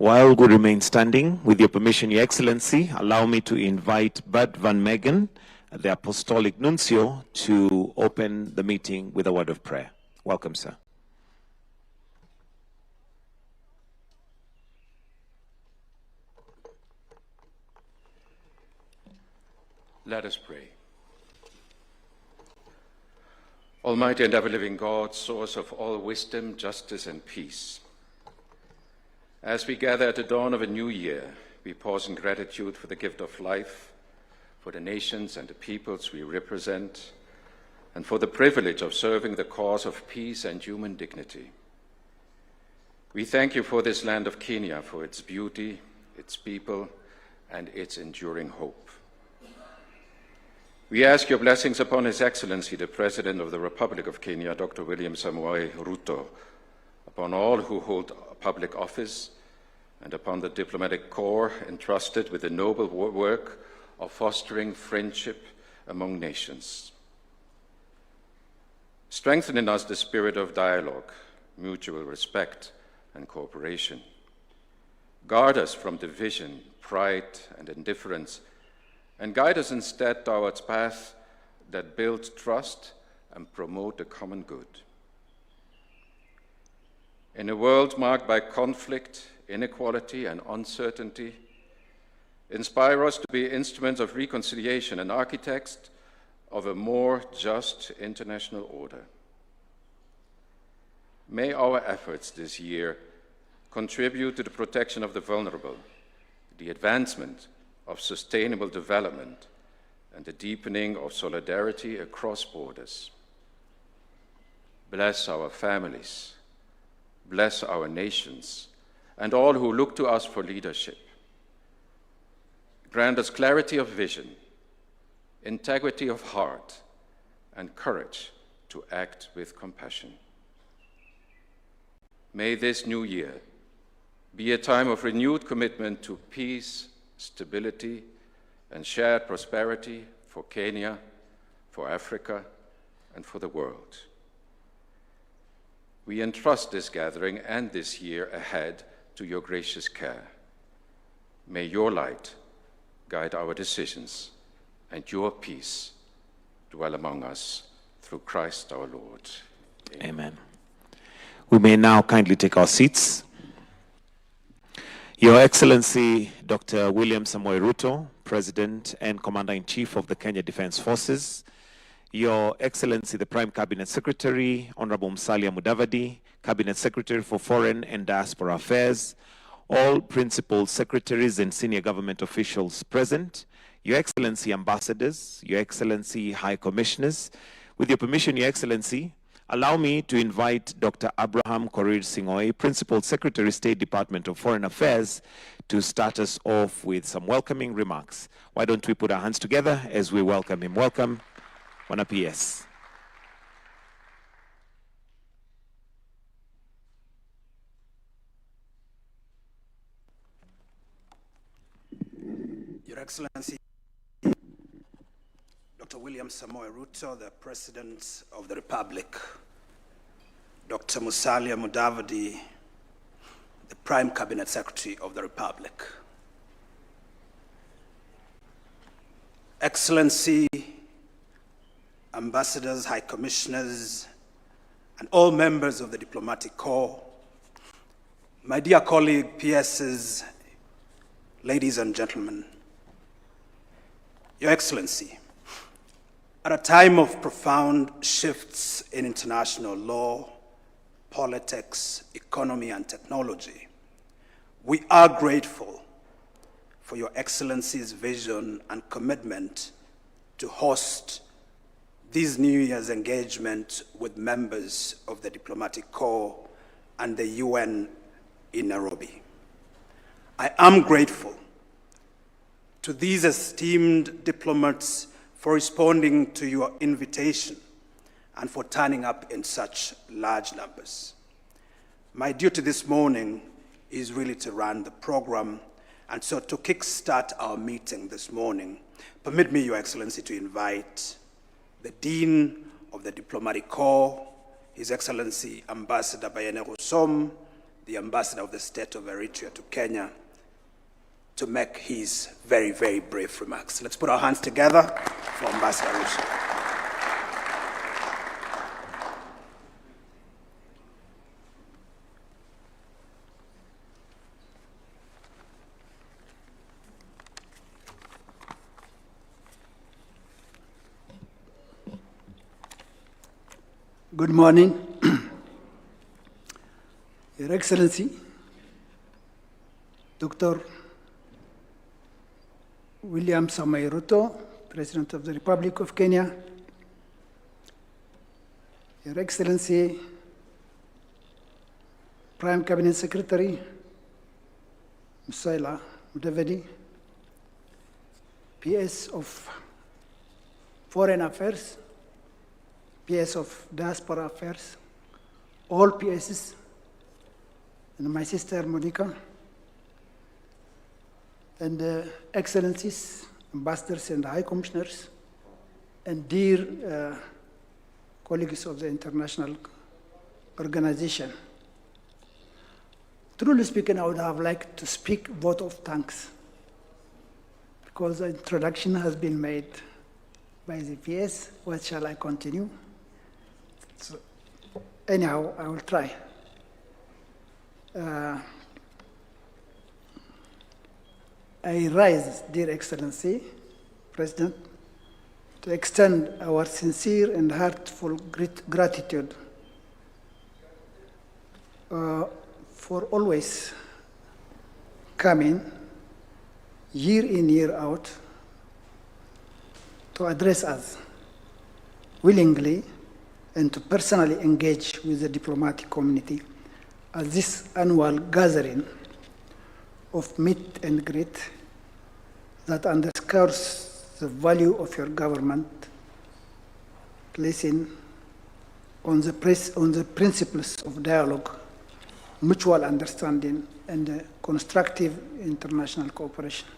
While we remain standing, with your permission, Your Excellency, allow me to invite Bud Van Megan, the Apostolic Nuncio, to open the meeting with a word of prayer. Welcome, sir. Let us pray. Almighty and ever-living God, source of all wisdom, justice, and peace, as we gather at the dawn of a new year, we pause in gratitude for the gift of life, for the nations and the peoples we represent, and for the privilege of serving the cause of peace and human dignity. We thank you for this land of Kenya, for its beauty, its people, and its enduring hope. We ask your blessings upon His Excellency, the President of the Republic of Kenya, Dr. William Samoei Ruto, upon all who hold public office, and upon the diplomatic corps entrusted with the noble work of fostering friendship among nations. Strengthen in us the spirit of dialogue, mutual respect, and cooperation. Guard us from division, pride, and indifference, and guide us instead towards paths that build trust and promote the common good. In a world marked by conflict, inequality, and uncertainty, inspire us to be instruments of reconciliation and architects of a more just international order. May our efforts this year contribute to the protection of the vulnerable, the advancement of sustainable development, and the deepening of solidarity across borders. Bless our families, bless our nations, and all who look to us for leadership. Grant us clarity of vision, integrity of heart, and courage to act with compassion. May this new year be a time of renewed commitment to peace, stability, and shared prosperity for Kenya, for Africa, and for the world. We entrust this gathering and this year ahead to your gracious care. May your light guide our decisions, and your peace dwell among us through Christ our Lord. Amen. We may now kindly take our seats. Your Excellency, Dr. William Samoei Ruto, President and Commander-in-Chief of the Kenya Defense Forces, Your Excellency, the Prime Cabinet Secretary, Honorable Musalia Mudavadi, Cabinet Secretary for Foreign and Diaspora Affairs, all Principal Secretaries and Senior Government officials present, Your Excellency Ambassadors, Your Excellency High Commissioners, with your permission, Your Excellency, allow me to invite Dr. Abraham Korir Sing'oei, Principal Secretary, State Department of Foreign Affairs, to start us off with some welcoming remarks. Why don't we put our hands together as we welcome him. Welcome, Bwana PS. Your Excellency, Dr. William Samoei Ruto, the President of the Republic, Dr. Musalia Mudavadi, the Prime Cabinet Secretary of the Republic, Excellency, Ambassadors, High Commissioners, and all members of the Diplomatic Corps, my dear colleague, PSs, ladies and gentlemen, Your Excellency, at a time of profound shifts in international law, politics, economy, and technology, we are grateful for Your Excellency's vision and commitment to host this New Year's engagement with members of the Diplomatic Corps and the UN in Nairobi. I am grateful to these esteemed diplomats for responding to your invitation and for turning up in such large numbers. My duty this morning is really to run the program, and so to kickstart our meeting this morning, permit me, Your Excellency, to invite the Dean of the Diplomatic Corps, His Excellency Ambassador Bayene Rusom, the ambassador of the state of Eritrea to Kenya, to make his very, very brief remarks. Let's put our hands together for Ambassador Ruto. Good morning, Your Excellency, Dr. William Samoei Ruto, President of the Republic of Kenya, Your Excellency, Prime Cabinet Secretary, Musalia Mudavadi, PS of Foreign Affairs, PS of Diaspora Affairs, all PSs, and my sister Monica, and Excellencies, Ambassadors and High Commissioners, and dear colleagues of the international organization. Truly speaking, I would have liked to speak vote of thanks because the introduction has been made by the PS. What shall I continue? So, anyhow, I will try. I rise, dear Excellency, President, to extend our sincere and heartfelt gratitude for always coming year in, year out to address us willingly and to personally engage with the diplomatic community at this annual gathering of meet and greet that underscores the value of your government placing on the principles of dialogue, mutual understanding, and constructive international cooperation.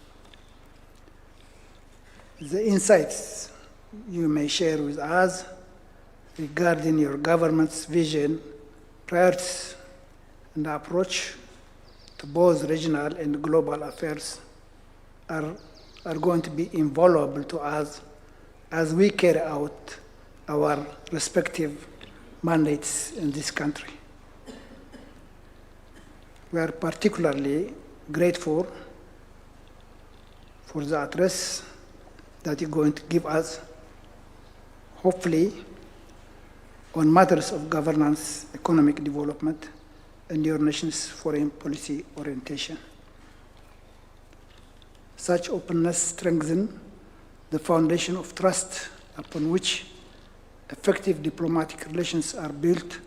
The insights you may share with us regarding your government's vision, priorities, and approach to both regional and global affairs are going to be invaluable to us as we carry out our respective mandates in this country. We are particularly grateful for the address that you're going to give us, hopefully, on matters of governance, economic development, and your nation's foreign policy orientation. Such openness strengthens the foundation of trust upon which effective diplomatic relations are built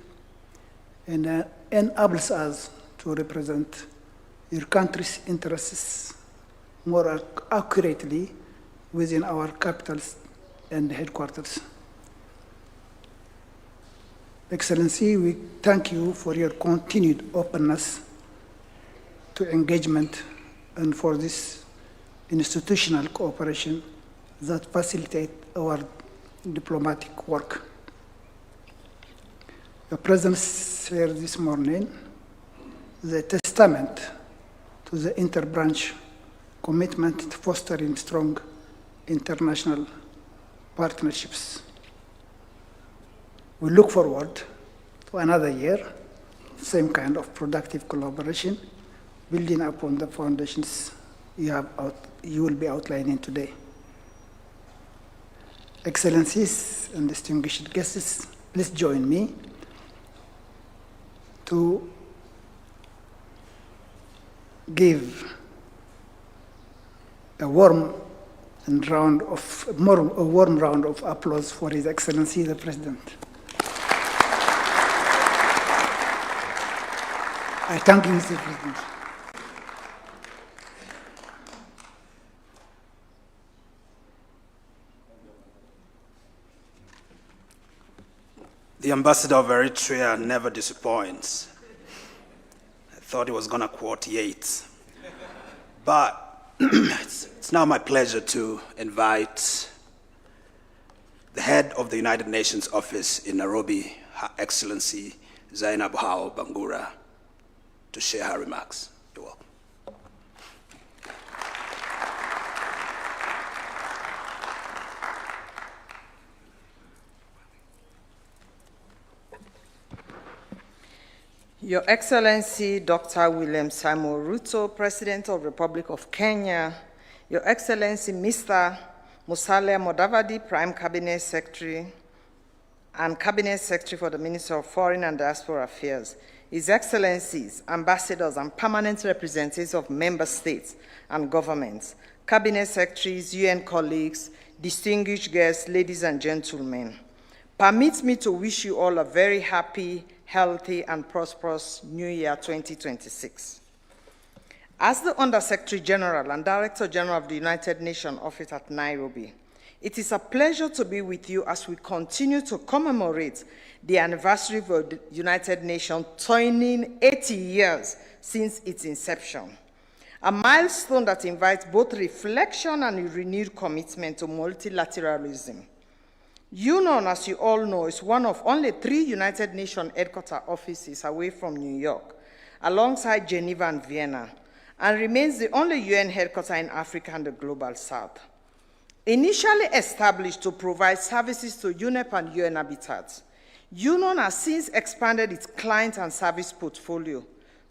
and enables us to represent your country's interests more accurately within our capitals and headquarters. Excellency, we thank you for your continued openness to engagement and for this institutional cooperation that facilitate our diplomatic work. Your presence here this morning is a testament to the interbranch commitment to fostering strong international partnerships. We look forward to another year, same kind of productive collaboration, building upon the foundations you will be outlining today. Excellencies and distinguished guests, please join me to give a warm round of applause for His Excellency the President. I thank you, Mr. President. The ambassador of Eritrea never disappoints. I thought he was going to quote Yeats. But it's now my pleasure to invite the head of the United Nations office in Nairobi, Her Excellency Zainab Hao Bangura, to share her remarks. You're welcome. Your Excellency, Dr. William Samuel Ruto, President of the Republic of Kenya, Your Excellency, Mr. Musalia Mudavadi, Prime Cabinet Secretary and Cabinet Secretary for the Ministry of Foreign and Diaspora Affairs, His Excellencies, Ambassadors and Permanent Representatives of Member States and Governments, Cabinet Secretaries, UN colleagues, distinguished guests, ladies and gentlemen. Permit me to wish you all a very happy, healthy, and prosperous New Year 2026. As the Under-Secretary General and Director General of the United Nations Office at Nairobi, it is a pleasure to be with you as we continue to commemorate the anniversary of the United Nations turning 80 years since its inception, a milestone that invites both reflection and a renewed commitment to multilateralism. UNON, as you all know, is one of only 3 United Nations headquarters offices away from New York, alongside Geneva and Vienna, and remains the only UN headquarters in Africa and the Global South. Initially established to provide services to UNEP and UN habitats, UNON has since expanded its client and service portfolio.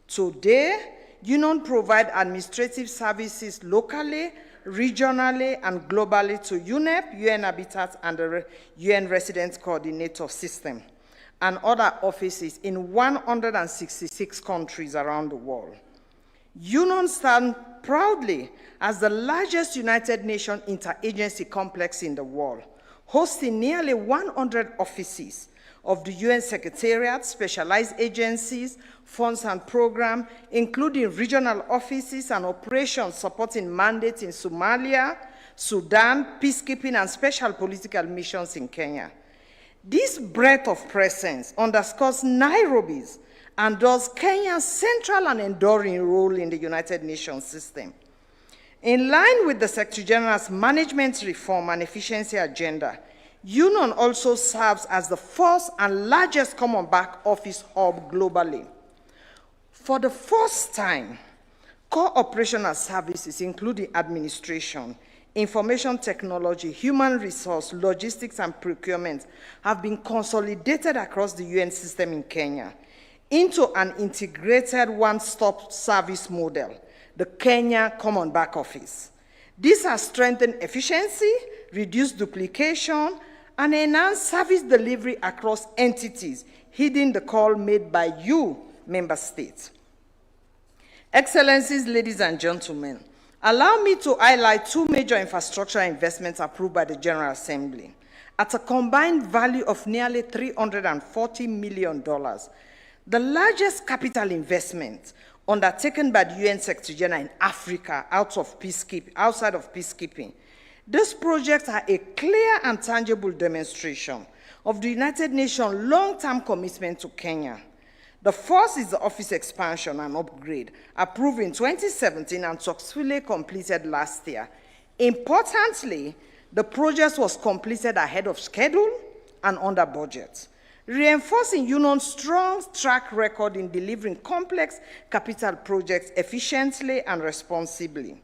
Today, UNON provides administrative services locally, regionally, and globally to UNEP, UN Habitat, and the UN Resident Coordinator System, and other offices in 166 countries around the world. UNON stands proudly as the largest United Nations interagency complex in the world, hosting nearly 100 offices of the UN Secretariat, specialized agencies, funds and programs, including regional offices and operations supporting mandates in Somalia, Sudan, peacekeeping, and special political missions in Kenya. This breadth of presence underscores Nairobi's and thus Kenya's central and enduring role in the United Nations system. In line with the Secretary General's management reform and efficiency agenda, UNON also serves as the first and largest common back office hub globally. For the first time, core operational services, including administration, information technology, human resource, logistics, and procurement, have been consolidated across the UN system in Kenya into an integrated one-stop service model, the Kenya Common Back Office. This has strengthened efficiency, reduced duplication, and enhanced service delivery across entities, heeding the call made by you, member states. Excellencies, ladies and gentlemen, allow me to highlight 2 major infrastructure investments approved by the General Assembly at a combined value of nearly $340 million, the largest capital investment undertaken by the UN Secretary General in Africa outside of peacekeeping. These projects are a clear and tangible demonstration of the United Nations' long-term commitment to Kenya. The first is the office expansion and upgrade, approved in 2017 and successfully completed last year. Importantly, the project was completed ahead of schedule and under budget, reinforcing UNON's strong track record in delivering complex capital projects efficiently and responsibly.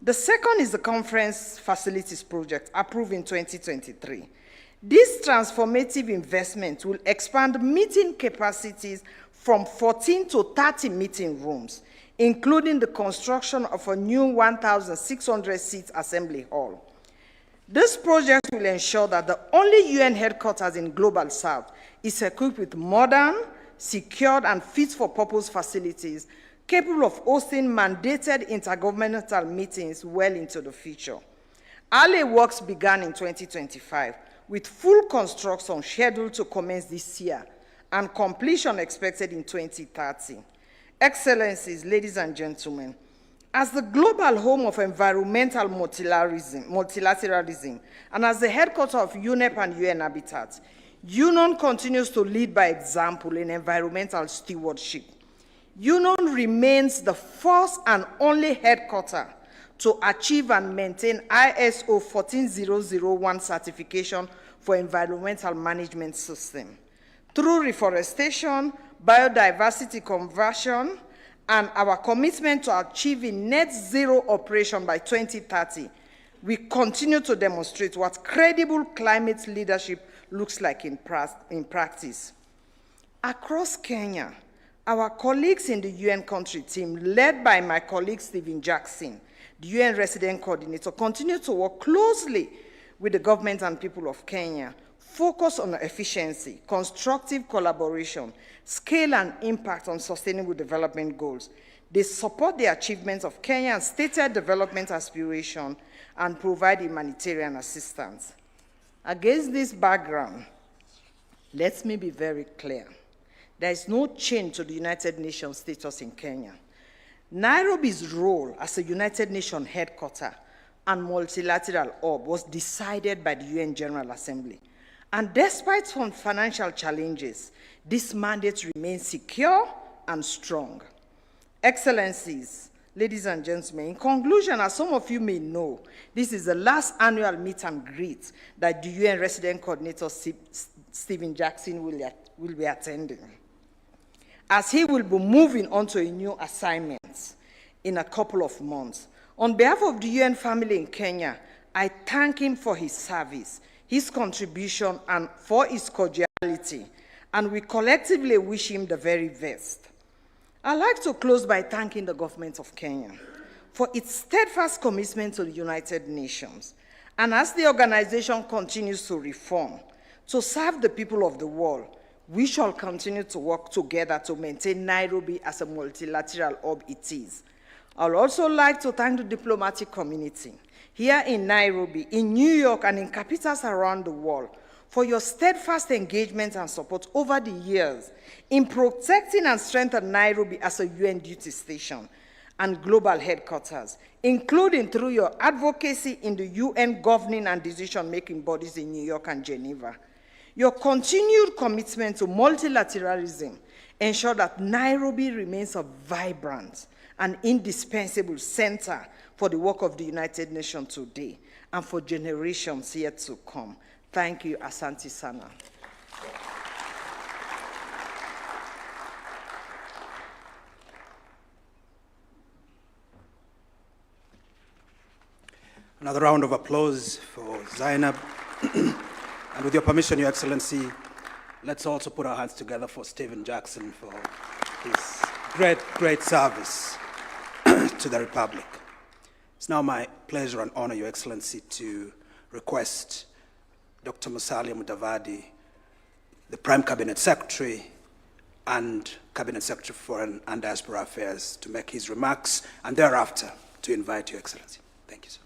The second is the Conference Facilities Project, approved in 2023. This transformative investment will expand meeting capacities from 14 to 30 meeting rooms, including the construction of a new 1,600-seat assembly hall. This project will ensure that the only UN headquarters in Global South is equipped with modern, secured, and fit-for-purpose facilities capable of hosting mandated intergovernmental meetings well into the future. Early works began in 2025, with full construction scheduled to commence this year and completion expected in 2030. Excellencies, ladies and gentlemen, as the global home of environmental multilateralism and as the headquarters of UNEP and UN Habitat, UNON continues to lead by example in environmental stewardship. UNON remains the first and only headquarters to achieve and maintain ISO 14001 certification for environmental management system. Through reforestation, biodiversity conversion, and our commitment to achieving net zero operation by 2030, we continue to demonstrate what credible climate leadership looks like in practice. Across Kenya, our colleagues in the UN country team, led by my colleague Stephen Jackson, the UN resident coordinator, continue to work closely with the government and people of Kenya, focus on efficiency, constructive collaboration, scale and impact on sustainable development goals. They support the achievements of Kenya's stated development aspiration and provide humanitarian assistance. Against this background, let me be very clear. There is no change to the United Nations status in Kenya. Nairobi's role as a United Nations headquarters and multilateral hub was decided by the UN General Assembly. And despite some financial challenges, this mandate remains secure and strong. Excellencies, ladies and gentlemen, in conclusion, as some of you may know, this is the last annual meet and greet that the UN resident coordinator Stephen Jackson will be attending, as he will be moving on to a new assignment in a couple of months. On behalf of the UN family in Kenya, I thank him for his service, his contribution, and for his cordiality, and we collectively wish him the very best. I'd like to close by thanking the government of Kenya for its steadfast commitment to the United Nations, and as the organization continues to reform, to serve the people of the world, we shall continue to work together to maintain Nairobi as a multilateral hub it is. I'd also like to thank the diplomatic community here in Nairobi, in New York, and in capitals around the world for your steadfast engagement and support over the years in protecting and strengthening Nairobi as a UN duty station and global headquarters, including through your advocacy in the UN governing and decision-making bodies in New York and Geneva. Your continued commitment to multilateralism ensure that Nairobi remains a vibrant and indispensable center for the work of the United Nations today and for generations yet to come. Thank you, Asante Sana. Another round of applause for Zainab. And with your permission, Your Excellency, let's also put our hands together for Stephen Jackson for his great service to the Republic. It's now my pleasure and honor, Your Excellency, to request Dr. Musalia Mudavadi, the Prime Cabinet Secretary and Cabinet Secretary for Foreign and Diaspora Affairs, to make his remarks, and thereafter to invite Your Excellency. Thank you, sir.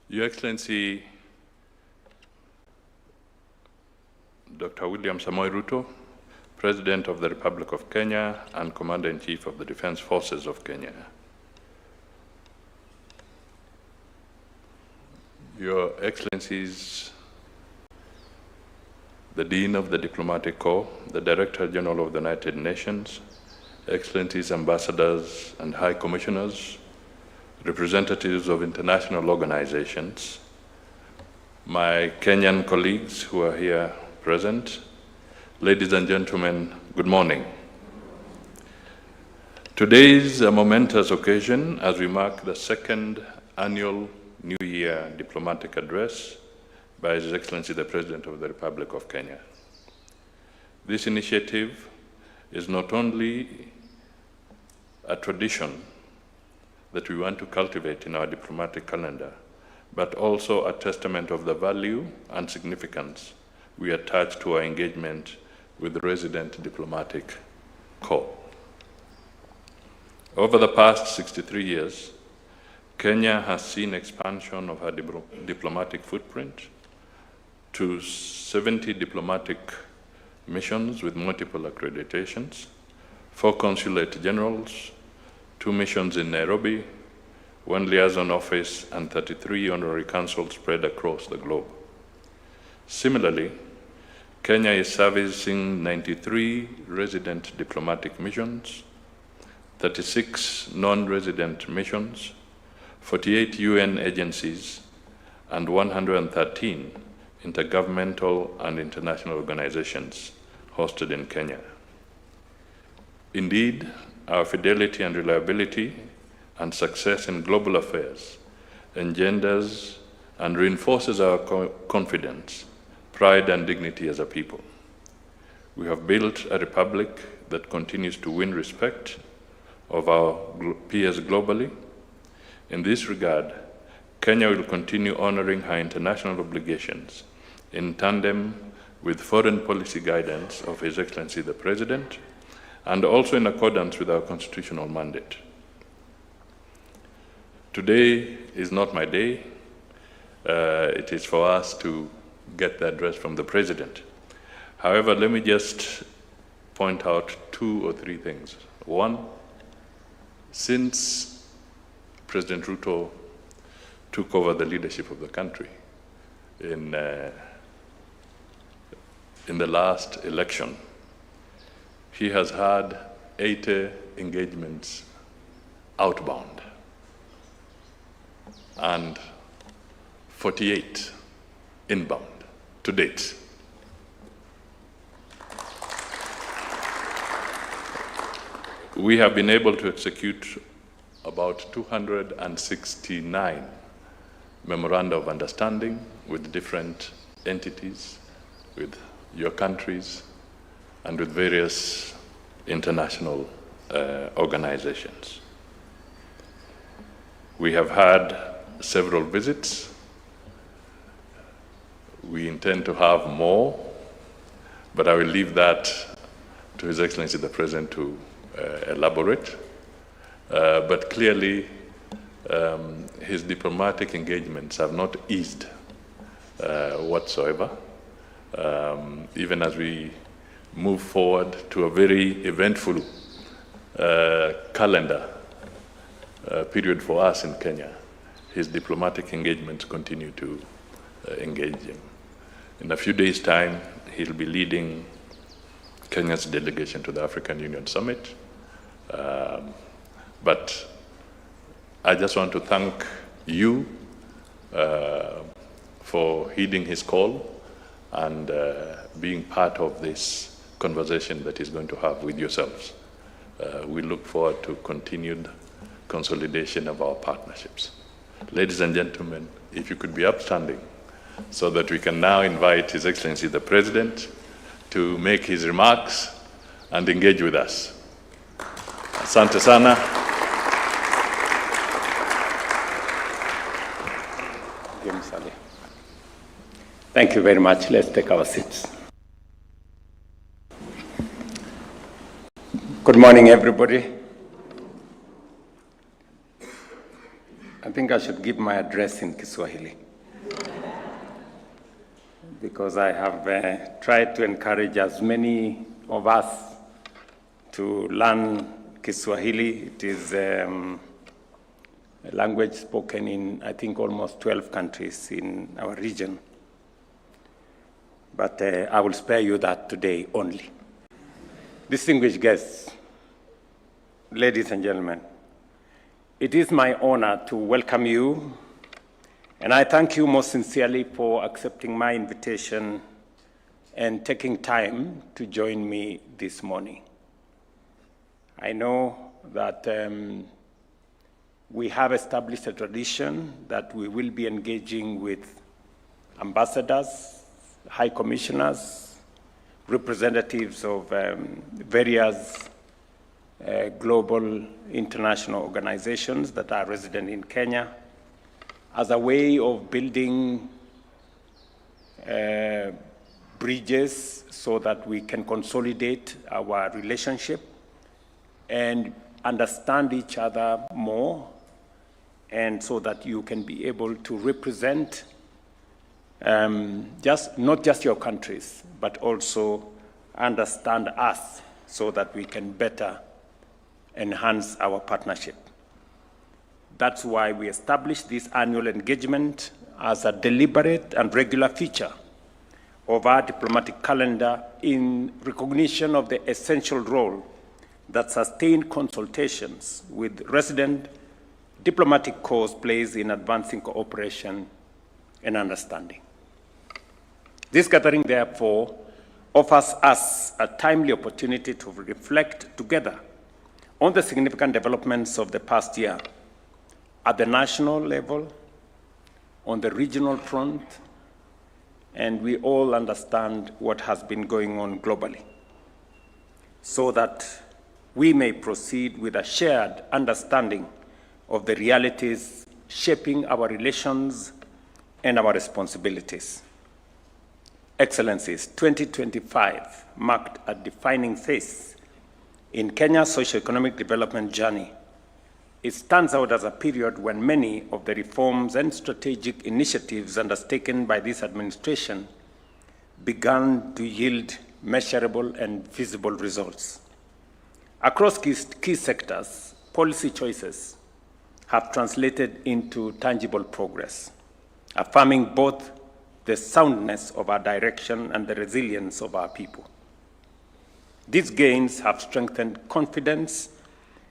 Your Excellency, Dr. William Samoei Ruto, President of the Republic of Kenya and Commander-in-Chief of the Defense Forces of Kenya. Your Excellencies, the Dean of the Diplomatic Corps, the Director General of the United Nations, Excellencies, Ambassadors and High Commissioners, representatives of international organizations, my Kenyan colleagues who are here present, ladies and gentlemen, good morning. Today is a momentous occasion as we mark the second annual New Year diplomatic address by His Excellency the President of the Republic of Kenya. This initiative is not only a tradition that we want to cultivate in our diplomatic calendar, but also a testament of the value and significance we attach to our engagement with the resident diplomatic corps. Over the past 63 years, Kenya has seen expansion of her diplomatic footprint to 70 diplomatic missions with multiple accreditations, 4 consulate generals, 2 missions in Nairobi, 1 liaison office, and 33 honorary consuls spread across the globe. Similarly, Kenya is servicing 93 resident diplomatic missions, 36 non-resident missions, 48 UN agencies, and 113 intergovernmental and international organizations hosted in Kenya. Indeed, our fidelity and reliability and success in global affairs engenders and reinforces our confidence, pride, and dignity as a people. We have built a republic that continues to win respect of our peers globally. In this regard, Kenya will continue honoring her international obligations in tandem with foreign policy guidance of His Excellency the President, and also in accordance with our constitutional mandate. Today is not my day. It is for us to get the address from the President. However, let me just point out 2 or 3 things. One, since President Ruto took over the leadership of the country in the last election, he has had 80 engagements outbound and 48 inbound to date. We have been able to execute about 269 memoranda of understanding with different entities, with your countries, and with various international organizations. We have had several visits. We intend to have more, but I will leave that to His Excellency the President to elaborate. But clearly, his diplomatic engagements have not eased whatsoever, even as we move forward to a very eventful calendar period for us in Kenya. His diplomatic engagements continue to engage him. In a few days' time, he'll be leading Kenya's delegation to the African Union Summit. But I just want to thank you for heeding his call and being part of this conversation that he's going to have with yourselves. We look forward to continued consolidation of our partnerships. Ladies and gentlemen, if you could be upstanding so that we can now invite His Excellency the President to make his remarks and engage with us. Asante sana. Thank you very much. Let's take our seats. Good morning, everybody. I think I should give my address in Kiswahili because I have tried to encourage as many of us to learn Kiswahili. It is a language spoken in, I think, almost 12 countries in our region. But I will spare you that today only. Distinguished guests, ladies and gentlemen, it is my honor to welcome you, and I thank you most sincerely for accepting my invitation and taking time to join me this morning. I know that we have established a tradition that we will be engaging with ambassadors, high commissioners, representatives of various global international organizations that are resident in Kenya as a way of building bridges so that we can consolidate our relationship and understand each other more, and so that you can be able to represent not just your countries, but also understand us so that we can better enhance our partnership. That's why we established this annual engagement as a deliberate and regular feature of our diplomatic calendar in recognition of the essential role that sustained consultations with resident diplomatic corps plays in advancing cooperation and understanding. This gathering, therefore, offers us a timely opportunity to reflect together on the significant developments of the past year at the national level, on the regional front, and we all understand what has been going on globally, so that we may proceed with a shared understanding of the realities shaping our relations and our responsibilities. Excellencies, 2025 marked a defining phase in Kenya's socio-economic development journey. It stands out as a period when many of the reforms and strategic initiatives undertaken by this administration began to yield measurable and visible results. Across key sectors, policy choices have translated into tangible progress, affirming both the soundness of our direction and the resilience of our people. These gains have strengthened confidence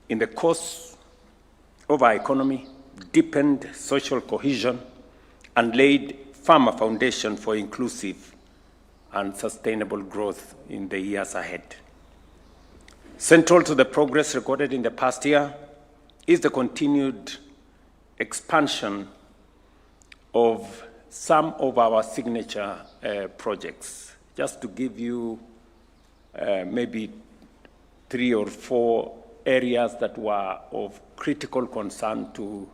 in the course of our economy, deepened social cohesion, and laid firmer foundation for inclusive and sustainable growth in the years ahead. Central to the progress recorded in the past year is the continued expansion of some of our signature projects. Just to give you maybe 3 or 4 areas that were of critical concern to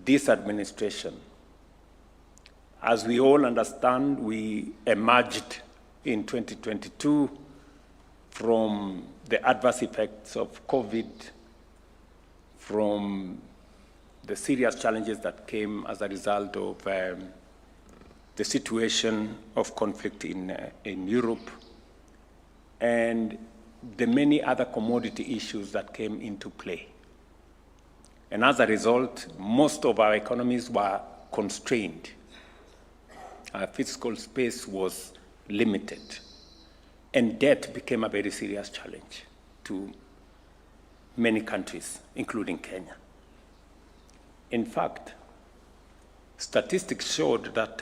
this administration. As we all understand, we emerged in 2022 from the adverse effects of COVID, from the serious challenges that came as a result of the situation of conflict in Europe, and the many other commodity issues that came into play. And as a result, most of our economies were constrained. Our fiscal space was limited, and debt became a very serious challenge to many countries, including Kenya. In fact, statistics showed that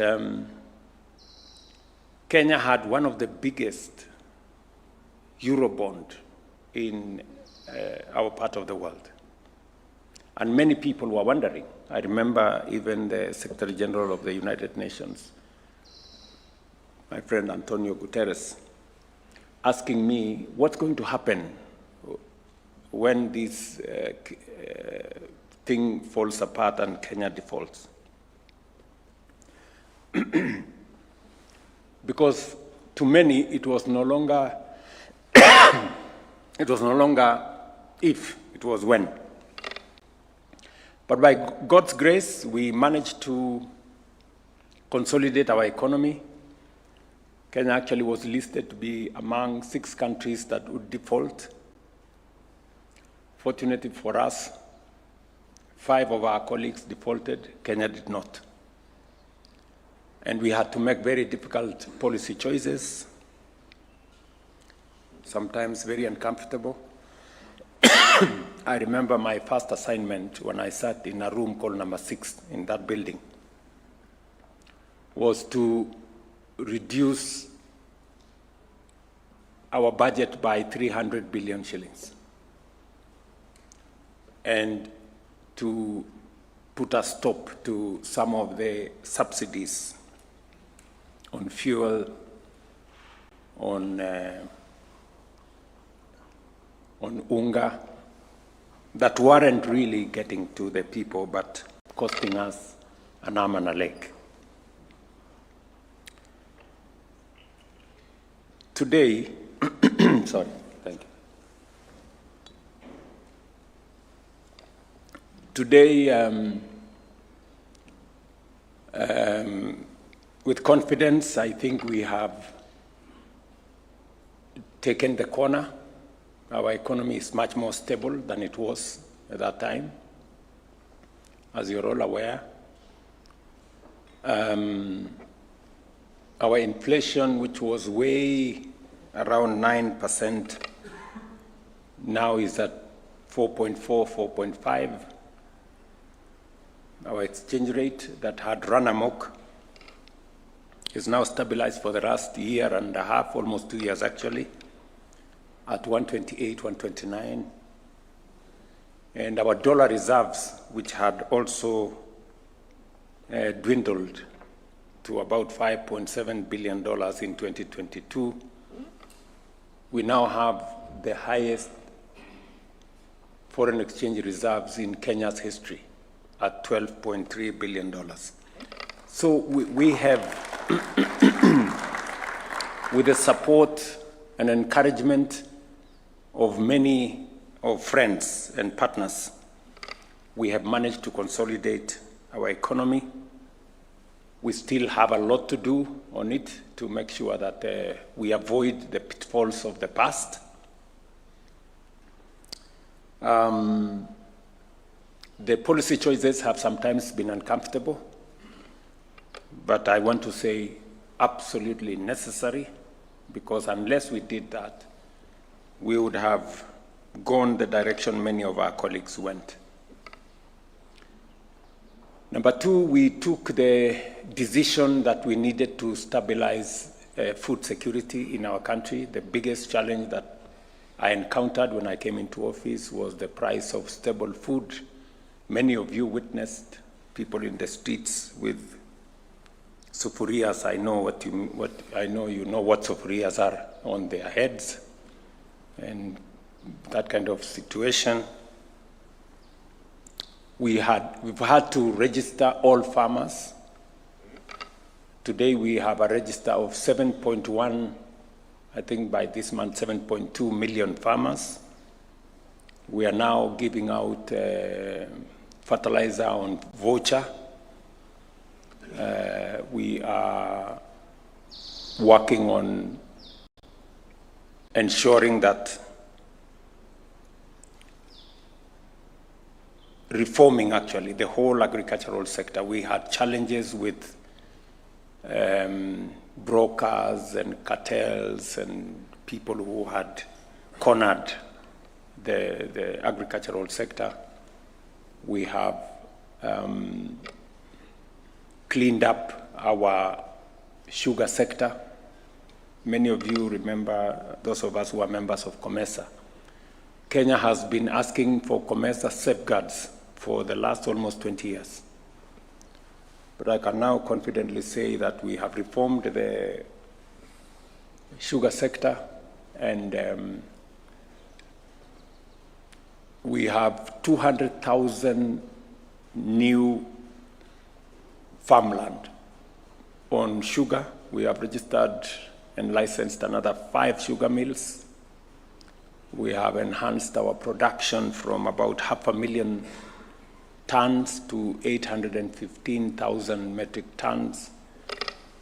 Kenya had one of the biggest Eurobond in our part of the world. And many people were wondering. I remember even the Secretary General of the United Nations, my friend Antonio Guterres, asking me, what's going to happen when this thing falls apart and Kenya defaults? Because to many, it was no longer if, it was when. But by God's grace, we managed to consolidate our economy. Kenya actually was listed to be among 6 countries that would default. Fortunately for us, 5 of our colleagues defaulted, Kenya did not. And we had to make very difficult policy choices, sometimes very uncomfortable. I remember my first assignment when I sat in a room called number 6 in that building was to reduce our budget by 300 billion shillings and to put a stop to some of the subsidies on fuel, on unga, that weren't really getting to the people, but costing us an arm and a leg. Today, sorry, thank you. Today, with confidence, I think we have taken the corner. Our economy is much more stable than it was at that time, as you're all aware. Our inflation, which was way around 9%, now is at 4.4, 4.5. Our exchange rate that had run amok is now stabilized for the last year and a half, almost 2 years actually, at 128, 129. And our dollar reserves, which had also dwindled to about $5.7 billion in 2022, we now have the highest foreign exchange reserves in Kenya's history at $12.3 billion. So we have, with the support and encouragement of many of friends and partners, we have managed to consolidate our economy. We still have a lot to do on it to make sure that we avoid the pitfalls of the past. The policy choices have sometimes been uncomfortable, but I want to say absolutely necessary, because unless we did that, we would have gone the direction many of our colleagues went. Number two, we took the decision that we needed to stabilize food security in our country. The biggest challenge that I encountered when I came into office was the price of stable food. Many of you witnessed people in the streets with sufurias. I know you know what sufurias are on their heads, and that kind of situation. We've had to register all farmers. Today we have a register of 7.1, I think by this month, 7.2 million farmers. We are now giving out fertilizer on voucher. We are working on ensuring that reforming actually the whole agricultural sector. We had challenges with brokers and cartels and people who had cornered the agricultural sector. We have cleaned up our sugar sector. Many of you remember, those of us who are members of COMESA, Kenya has been asking for COMESA safeguards for the last almost 20 years. But I can now confidently say that we have reformed the sugar sector, and we have 200,000 new farmland on sugar. We have registered and licensed another 5 sugar mills. We have enhanced our production from about 500,000 tons to 815,000 metric tons.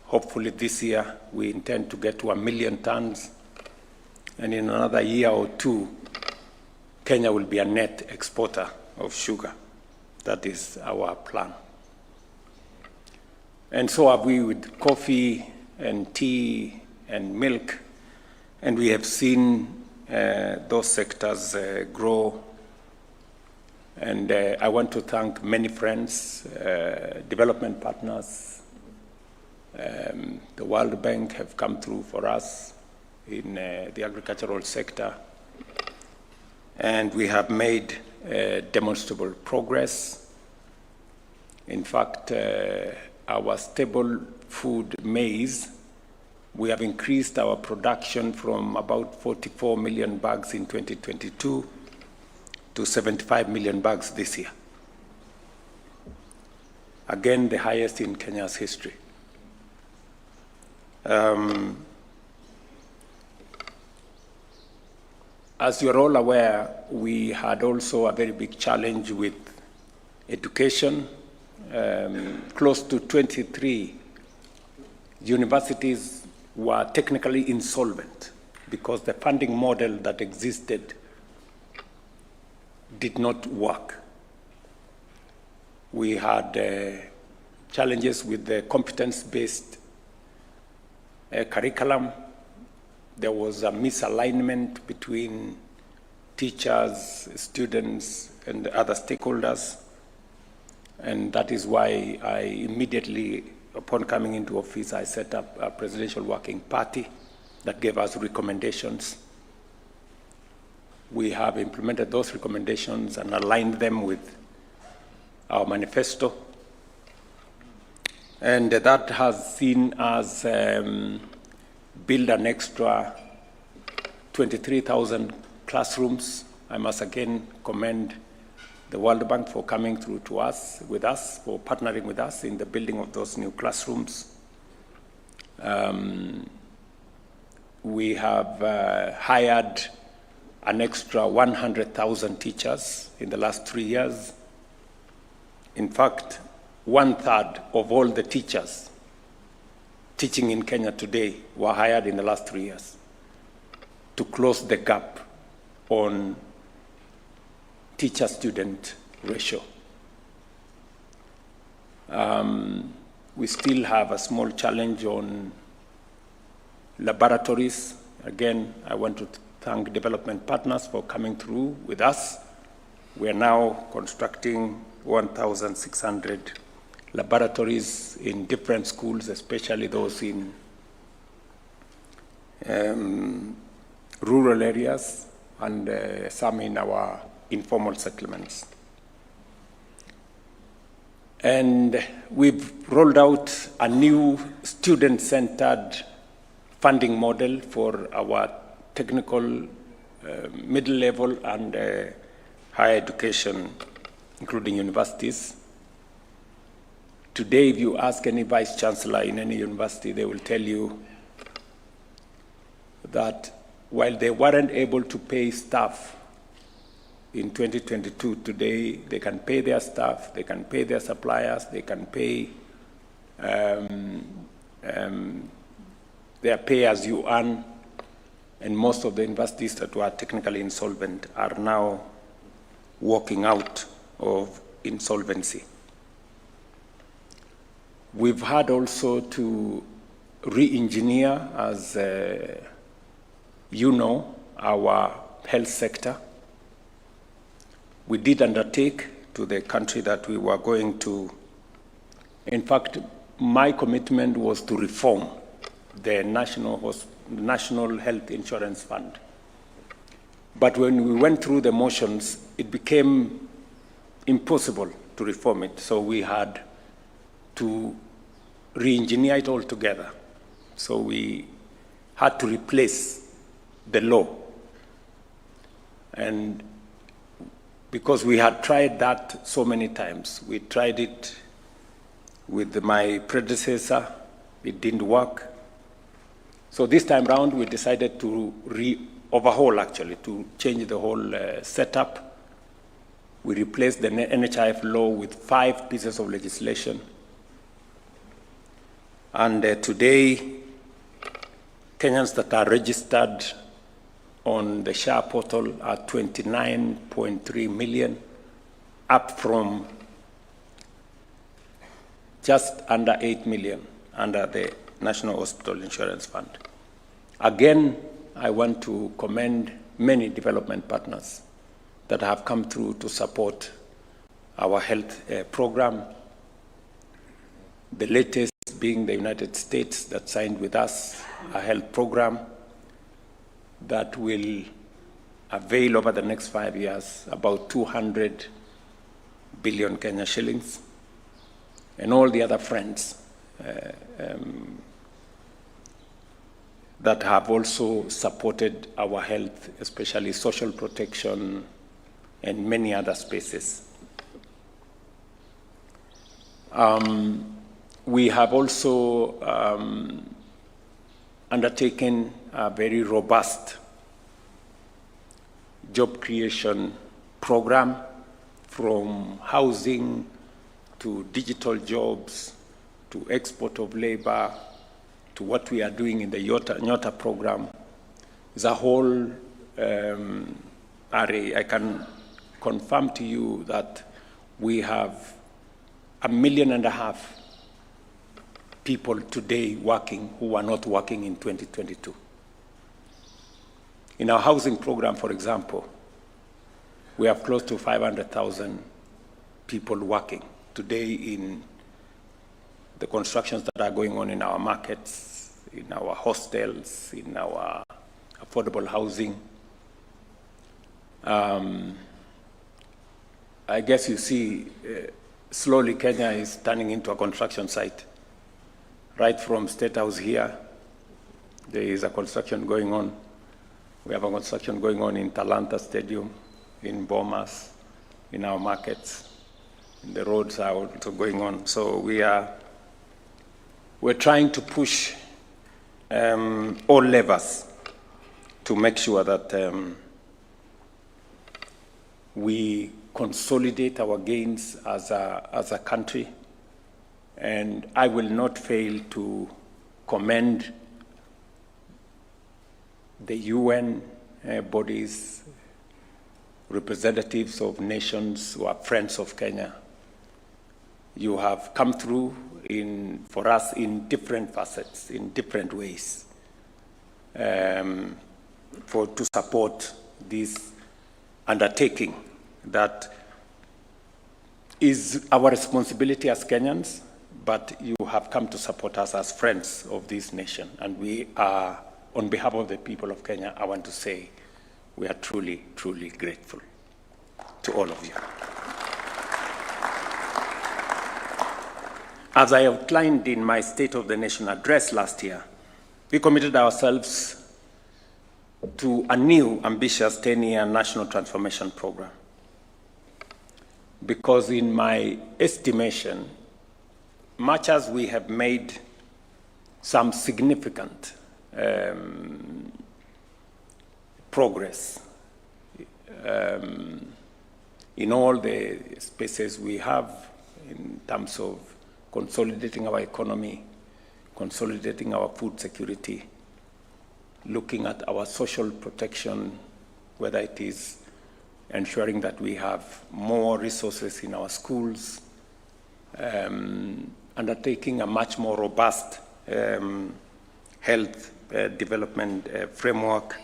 Hopefully this year we intend to get to 1 million tons, and in another year or two, Kenya will be a net exporter of sugar. That is our plan. And so have we with coffee and tea and milk, and we have seen those sectors grow. And I want to thank many friends, development partners. The World Bank have come through for us in the agricultural sector. And we have made demonstrable progress. In fact, our staple food maize, we have increased our production from about 44 million bags in 2022 to 75 million bags this year. Again, the highest in Kenya's history. As you're all aware, we had also a very big challenge with education. Close to 23 universities were technically insolvent because the funding model that existed did not work. We had challenges with the competence-based curriculum. There was a misalignment between teachers, students, and other stakeholders. And that is why I immediately upon coming into office, I set up a presidential working party that gave us recommendations. We have implemented those recommendations and aligned them with our manifesto. And that has seen us build an extra 23,000 classrooms. I must again commend the World Bank for coming through to us, for partnering with us in the building of those new classrooms. We have hired an extra 100,000 teachers in the last 3 years. In fact, 1/3 of all the teachers teaching in Kenya today were hired in the last 3 years to close the gap on teacher-student ratio. We still have a small challenge on laboratories. Again, I want to thank development partners for coming through with us. We are now constructing 1,600 laboratories in different schools, especially those in rural areas and some in our informal settlements. And we've rolled out a new student-centered funding model for our technical, middle level, and higher education, including universities. Today, if you ask any vice chancellor in any university, they will tell you that while they weren't able to pay staff in 2022, today they can pay their staff, they can pay their suppliers, they can pay their pay as you earn, and most of the universities that were technically insolvent are now walking out of insolvency. We've had also to re-engineer, as you know, our health sector. We did undertake to the country that we were going to. In fact, my commitment was to reform the National Health Insurance Fund. But when we went through the motions, it became impossible to reform it. So we had to re-engineer it altogether. So we had to replace the law. And because we had tried that so many times, we tried it with my predecessor, it didn't work. So this time round, we decided to overhaul, actually, to change the whole setup. We replaced the NHIF law with 5 pieces of legislation. And today, Kenyans that are registered on the SHA portal are 29.3 million, up from just under 8 million under the National Hospital Insurance Fund. Again, I want to commend many development partners that have come through to support our health program. The latest being the United States that signed with us a health program that will avail over the next 5 years about 200 billion Kenya shillings, and all the other friends that have also supported our health, especially social protection and many other spaces. We have also undertaken a very robust job creation program, from housing to digital jobs to export of labor to what we are doing in the Nyota program. It's a whole array. I can confirm to you that we have 1.5 million people today working who are not working in 2022. In our housing program, for example, we have close to 500,000 people working today in the constructions that are going on in our markets, in our hostels, in our affordable housing. I guess you see, slowly Kenya is turning into a construction site. Right from State House here, there is a construction going on. We have a construction going on in Talanta Stadium, in Bomas, in our markets. The roads are also going on. So we're trying to push all levers to make sure that we consolidate our gains as a country. And I will not fail to commend the UN bodies, representatives of nations who are friends of Kenya. You have come through for us in different facets, in different ways, to support this undertaking that is our responsibility as Kenyans, but you have come to support us as friends of this nation. And we are, on behalf of the people of Kenya, I want to say we are truly, truly grateful to all of you. As I outlined in my State of the Nation address last year, we committed ourselves to a new ambitious 10-year national transformation program. Because in my estimation, much as we have made some significant progress in all the spaces we have in terms of consolidating our economy, consolidating our food security, looking at our social protection, whether it is ensuring that we have more resources in our schools, undertaking a much more robust health development framework.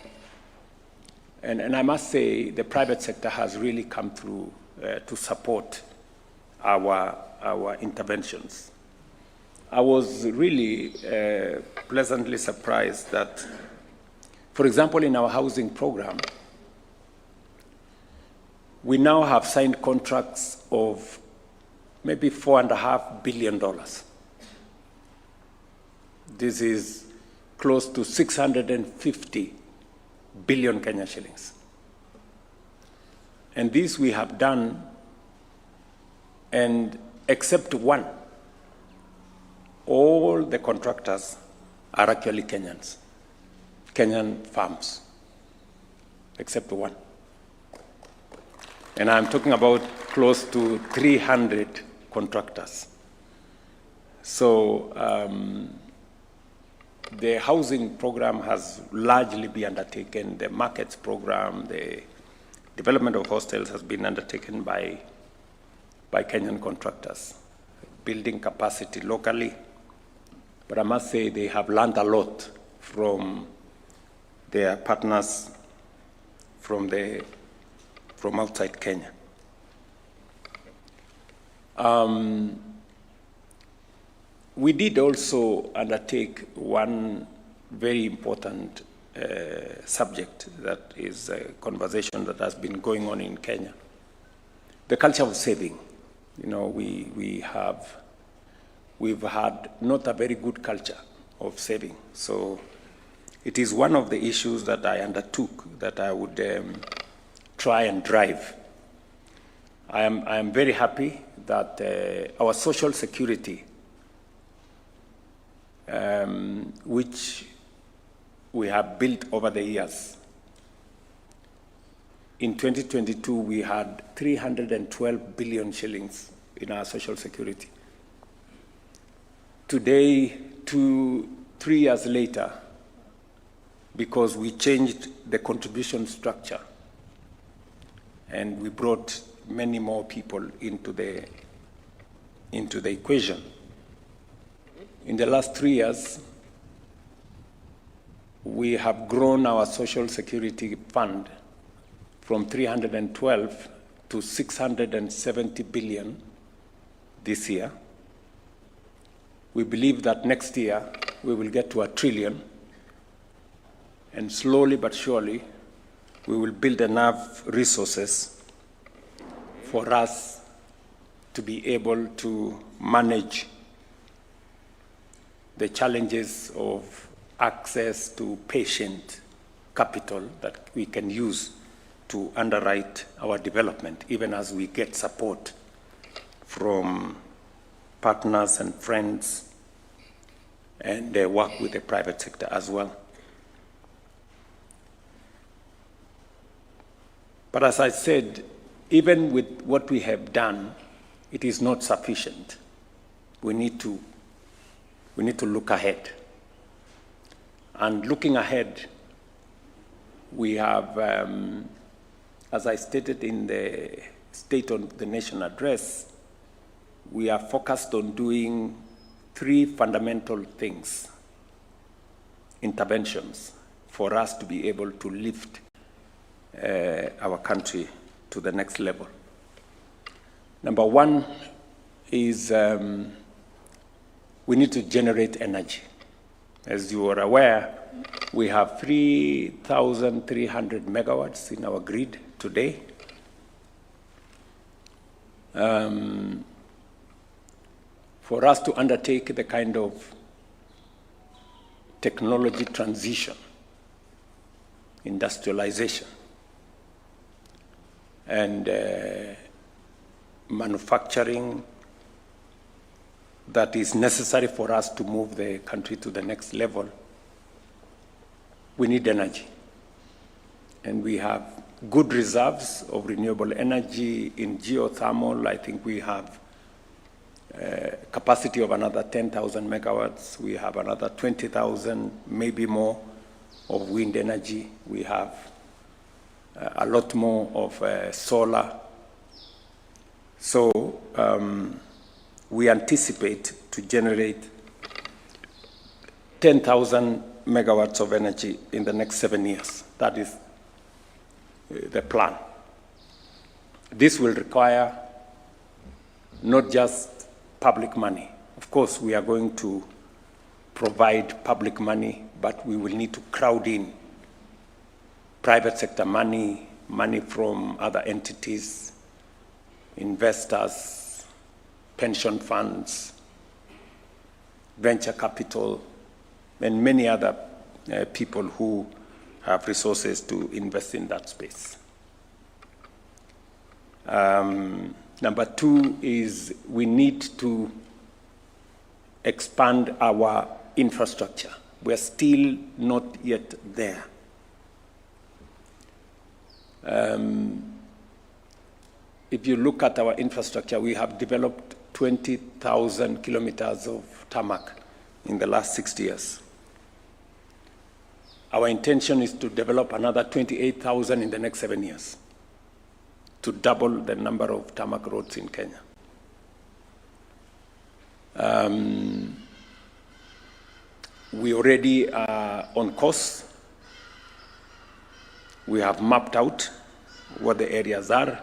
And I must say the private sector has really come through to support our interventions. I was really pleasantly surprised that, for example, in our housing program, we now have signed contracts of maybe $4.5 billion. This is close to 650 billion Kenya shillings. And this we have done, and except one, all the contractors are actually Kenyans, Kenyan farms, except one. And I'm talking about close to 300 contractors. So the housing program has largely been undertaken. The markets program, the development of hostels has been undertaken by Kenyan contractors, building capacity locally. But I must say they have learned a lot from their partners from outside Kenya. We did also undertake one very important subject that is a conversation that has been going on in Kenya. The culture of saving. You know, we've had not a very good culture of saving. So it is one of the issues that I undertook that I would try and drive. I am very happy that our social security, which we have built over the years. In 2022, we had 312 billion shillings in our social security. Today, 3 years later, because we changed the contribution structure and we brought many more people into the equation. In the last 3 years, we have grown our social security fund from 312 to 670 billion this year. We believe that next year we will get to 1 trillion, and slowly but surely we will build enough resources for us to be able to manage the challenges of access to patient capital that we can use to underwrite our development, even as we get support from partners and friends and work with the private sector as well. But as I said, even with what we have done, it is not sufficient. We need to look ahead. And looking ahead, we have, as I stated in the State of the Nation address, we are focused on doing 3 fundamental things, interventions, for us to be able to lift our country to the next level. Number 1 is we need to generate energy. As you are aware, we have 3,300 megawatts in our grid today. For us to undertake the kind of technology transition, industrialization, and manufacturing that is necessary for us to move the country to the next level, we need energy. And we have good reserves of renewable energy in geothermal. I think we have capacity of another 10,000 megawatts. We have another 20,000, maybe more, of wind energy. We have a lot more of solar. So we anticipate to generate 10,000 megawatts of energy in the next 7 years. That is the plan. This will require not just public money. Of course, we are going to provide public money, but we will need to crowd in private sector money, money from other entities, investors, pension funds, venture capital, and many other people who have resources to invest in that space. Number 2 is we need to expand our infrastructure. We are still not yet there. If you look at our infrastructure, we have developed 20,000 kilometers of tarmac in the last 6 years. Our intention is to develop another 28,000 in the next 7 years, to double the number of tarmac roads in Kenya. We already are on course. We have mapped out what the areas are,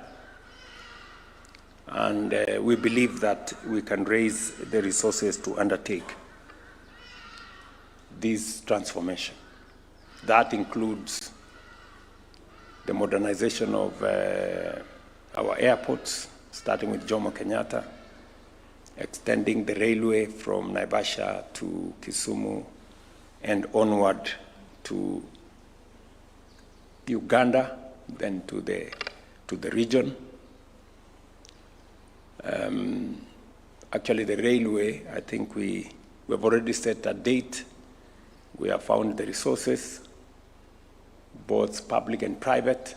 and we believe that we can raise the resources to undertake this transformation. That includes the modernization of our airports, starting with Jomo Kenyatta, extending the railway from Naivasha to Kisumu and onward to Uganda, then to the region. Actually, the railway, I think we have already set a date. We have found the resources, both public and private.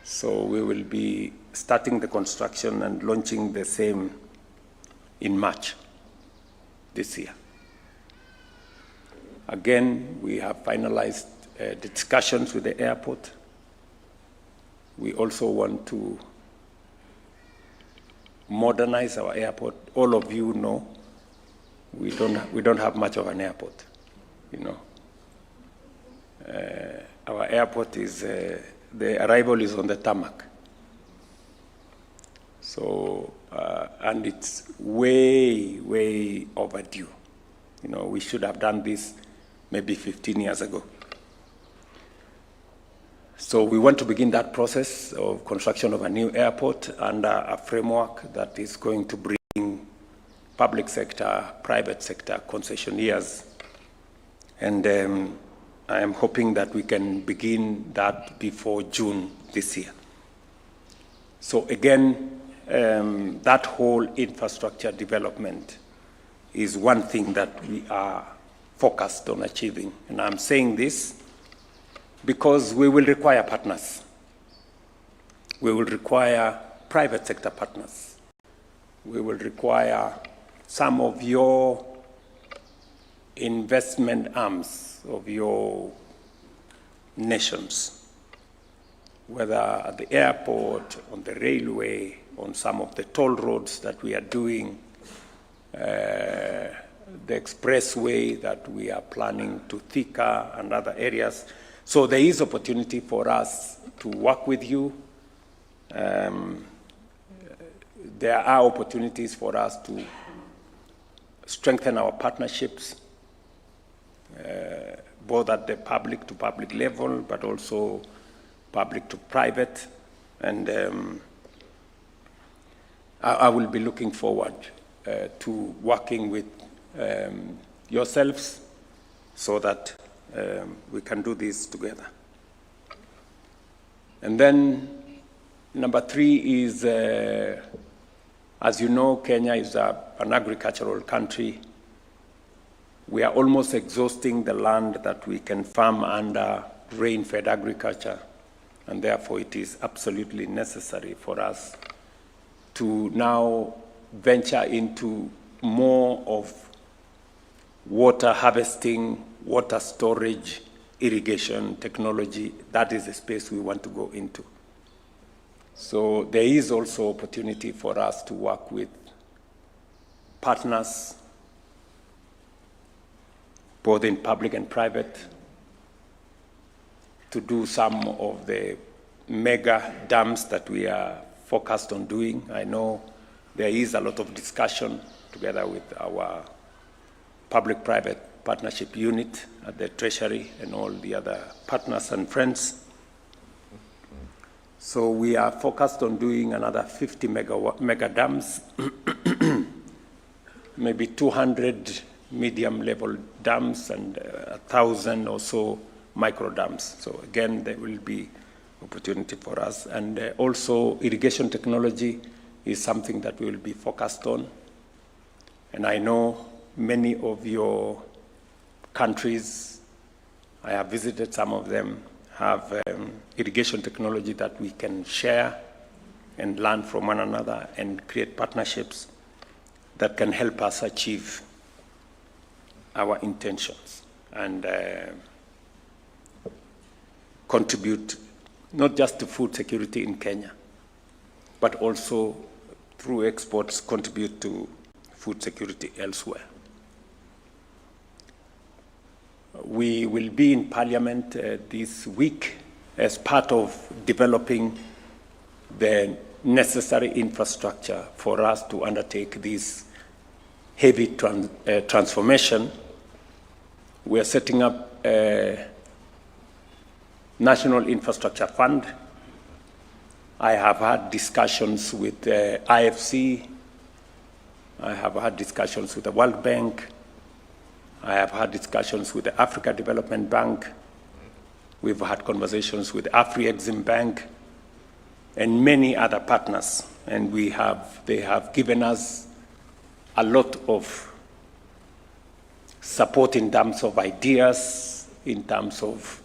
So we will be starting the construction and launching the same in March this year. Again, we have finalized discussions with the airport. We also want to modernize our airport. All of you know we don't have much of an airport, you know. Our airport is, the arrival is on the tarmac. So and it's way, way overdue. You know, we should have done this maybe 15 years ago. So we want to begin that process of construction of a new airport under a framework that is going to bring public sector, private sector concessionaires. And I am hoping that we can begin that before June this year. So again, that whole infrastructure development is one thing that we are focused on achieving. And I'm saying this because we will require partners. We will require private sector partners. We will require some of your investment arms of your nations, whether at the airport, on the railway, on some of the toll roads that we are doing, the expressway that we are planning to Thika and other areas. So there is opportunity for us to work with you. There are opportunities for us to strengthen our partnerships, both at the public to public level, but also public to private. And I will be looking forward to working with yourselves so that we can do this together. And then number 3 is, as you know, Kenya is an agricultural country. We are almost exhausting the land that we can farm under rain-fed agriculture, and therefore it is absolutely necessary for us to now venture into more of water harvesting, water storage, irrigation technology. That is the space we want to go into. So there is also opportunity for us to work with partners, both in public and private, to do some of the mega dams that we are focused on doing. I know there is a lot of discussion together with our public-private partnership unit at the Treasury and all the other partners and friends. So we are focused on doing another 50 mega dams, maybe 200 medium-level dams and 1,000 or so micro dams. So again, there will be opportunity for us. And also irrigation technology is something that we will be focused on. And I know many of your countries, I have visited some of them, have irrigation technology that we can share and learn from one another and create partnerships that can help us achieve our intentions and contribute not just to food security in Kenya, but also through exports contribute to food security elsewhere. We will be in Parliament this week as part of developing the necessary infrastructure for us to undertake this heavy transformation. We are setting up a National Infrastructure Fund. I have had discussions with IFC. I have had discussions with the World Bank. I have had discussions with the Africa Development Bank. We've had conversations with the Afri-Exim Bank and many other partners. And they have given us a lot of support in terms of ideas, in terms of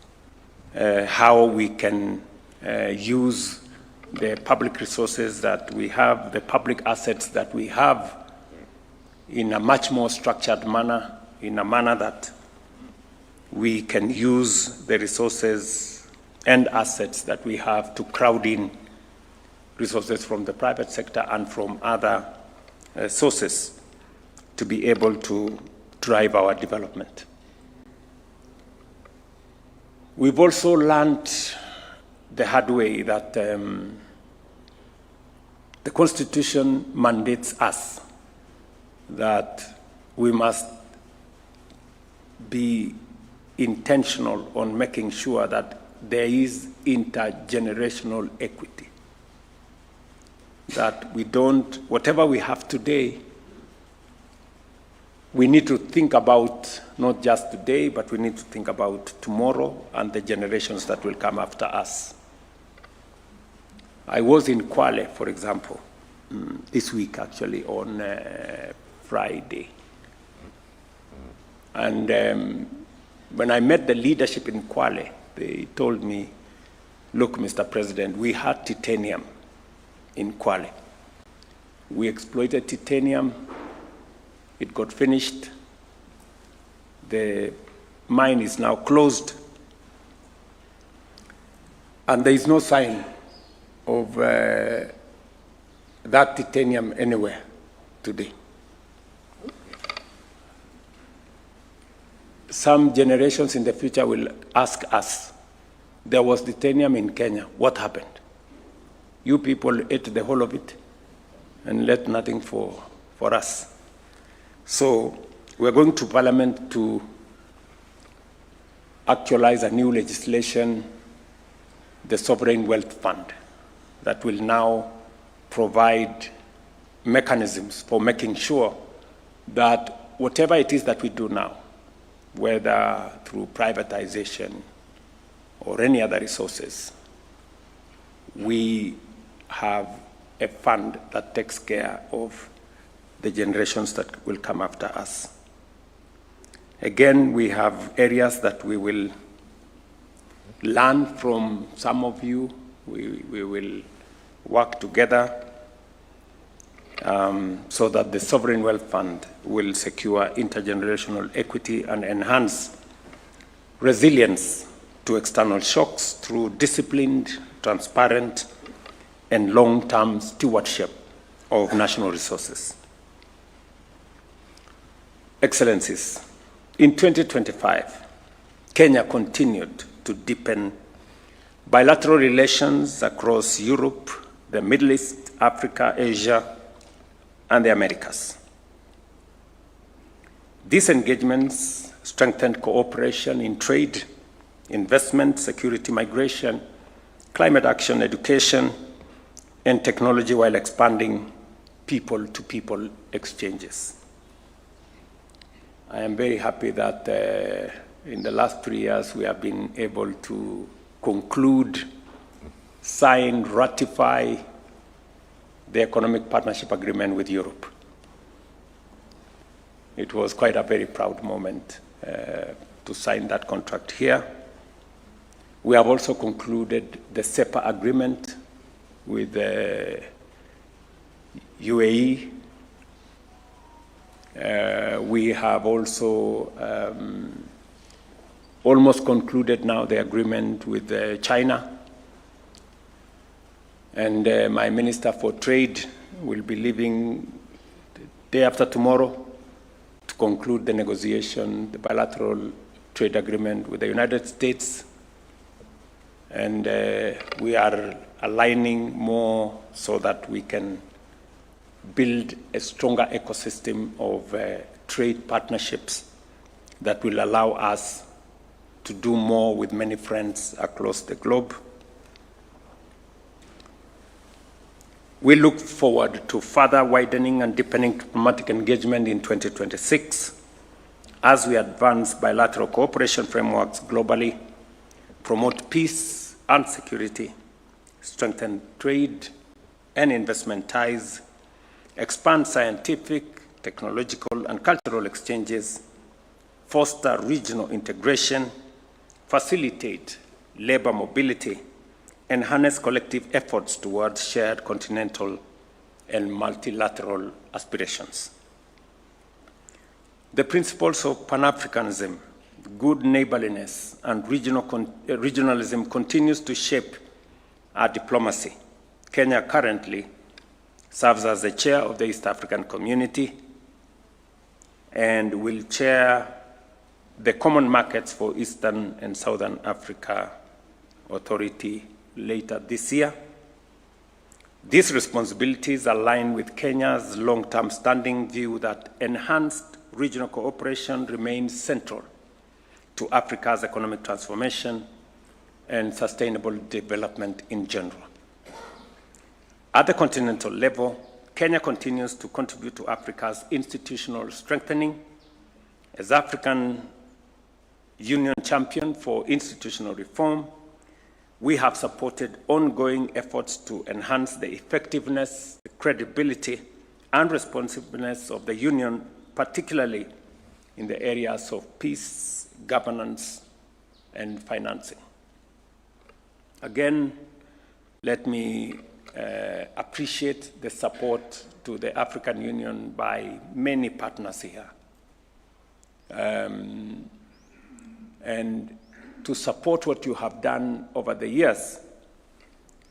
how we can use the public resources that we have, the public assets that we have in a much more structured manner, in a manner that we can use the resources and assets that we have to crowd in resources from the private sector and from other sources to be able to drive our development. We've also learned the hard way that The Constitution mandates us that we must be intentional on making sure that there is intergenerational equity. That we don't, whatever we have today, we need to think about not just today, but we need to think about tomorrow and the generations that will come after us. I was in Kwale, for example, this week actually, on Friday. And when I met the leadership in Kwale, they told me, look, Mr. President, we had titanium in Kwale. We exploited titanium. It got finished. The mine is now closed. And there is no sign of that titanium anywhere today. Some generations in the future will ask us, there was titanium in Kenya, what happened? You people ate the whole of it and left nothing for us. So we're going to Parliament to actualize a new legislation, the Sovereign Wealth Fund, that will now provide mechanisms for making sure that whatever it is that we do now, whether through privatization or any other resources, we have a fund that takes care of the generations that will come after us. Again, we have areas that we will learn from some of you. We will work together so that the Sovereign Wealth Fund will secure intergenerational equity and enhance resilience to external shocks through disciplined, transparent, and long-term stewardship of national resources. Excellencies, in 2025, Kenya continued to deepen bilateral relations across Europe, the Middle East, Africa, Asia, and the Americas. These engagements strengthened cooperation in trade, investment, security, migration, climate action, education, and technology, while expanding people-to-people exchanges. I am very happy that in the last 3 years we have been able to conclude, sign, ratify the Economic Partnership Agreement with Europe. It was quite a very proud moment to sign that contract here. We have also concluded the CEPA agreement with the UAE. We have also almost concluded now the agreement with China. And my Minister for Trade will be leaving the day after tomorrow to conclude the negotiation, the bilateral trade agreement with the United States. And we are aligning more so that we can build a stronger ecosystem of trade partnerships that will allow us to do more with many friends across the globe. We look forward to further widening and deepening diplomatic engagement in 2026 as we advance bilateral cooperation frameworks globally, promote peace and security, strengthen trade and investment ties, expand scientific, technological, and cultural exchanges, foster regional integration, facilitate labor mobility, and harness collective efforts towards shared continental and multilateral aspirations. The principles of Pan-Africanism, good neighborliness, and regionalism continues to shape our diplomacy. Kenya currently serves as the chair of the East African Community and will chair the Common Markets for Eastern and Southern Africa Authority later this year. These responsibilities align with Kenya's long-term standing view that enhanced regional cooperation remains central to Africa's economic transformation and sustainable development in general. At the continental level, Kenya continues to contribute to Africa's institutional strengthening. As African Union champion for institutional reform, we have supported ongoing efforts to enhance the effectiveness, the credibility, and responsiveness of the Union, particularly in the areas of peace, governance, and financing. Again, let me appreciate the support to the African Union by many partners here. And to support what you have done over the years,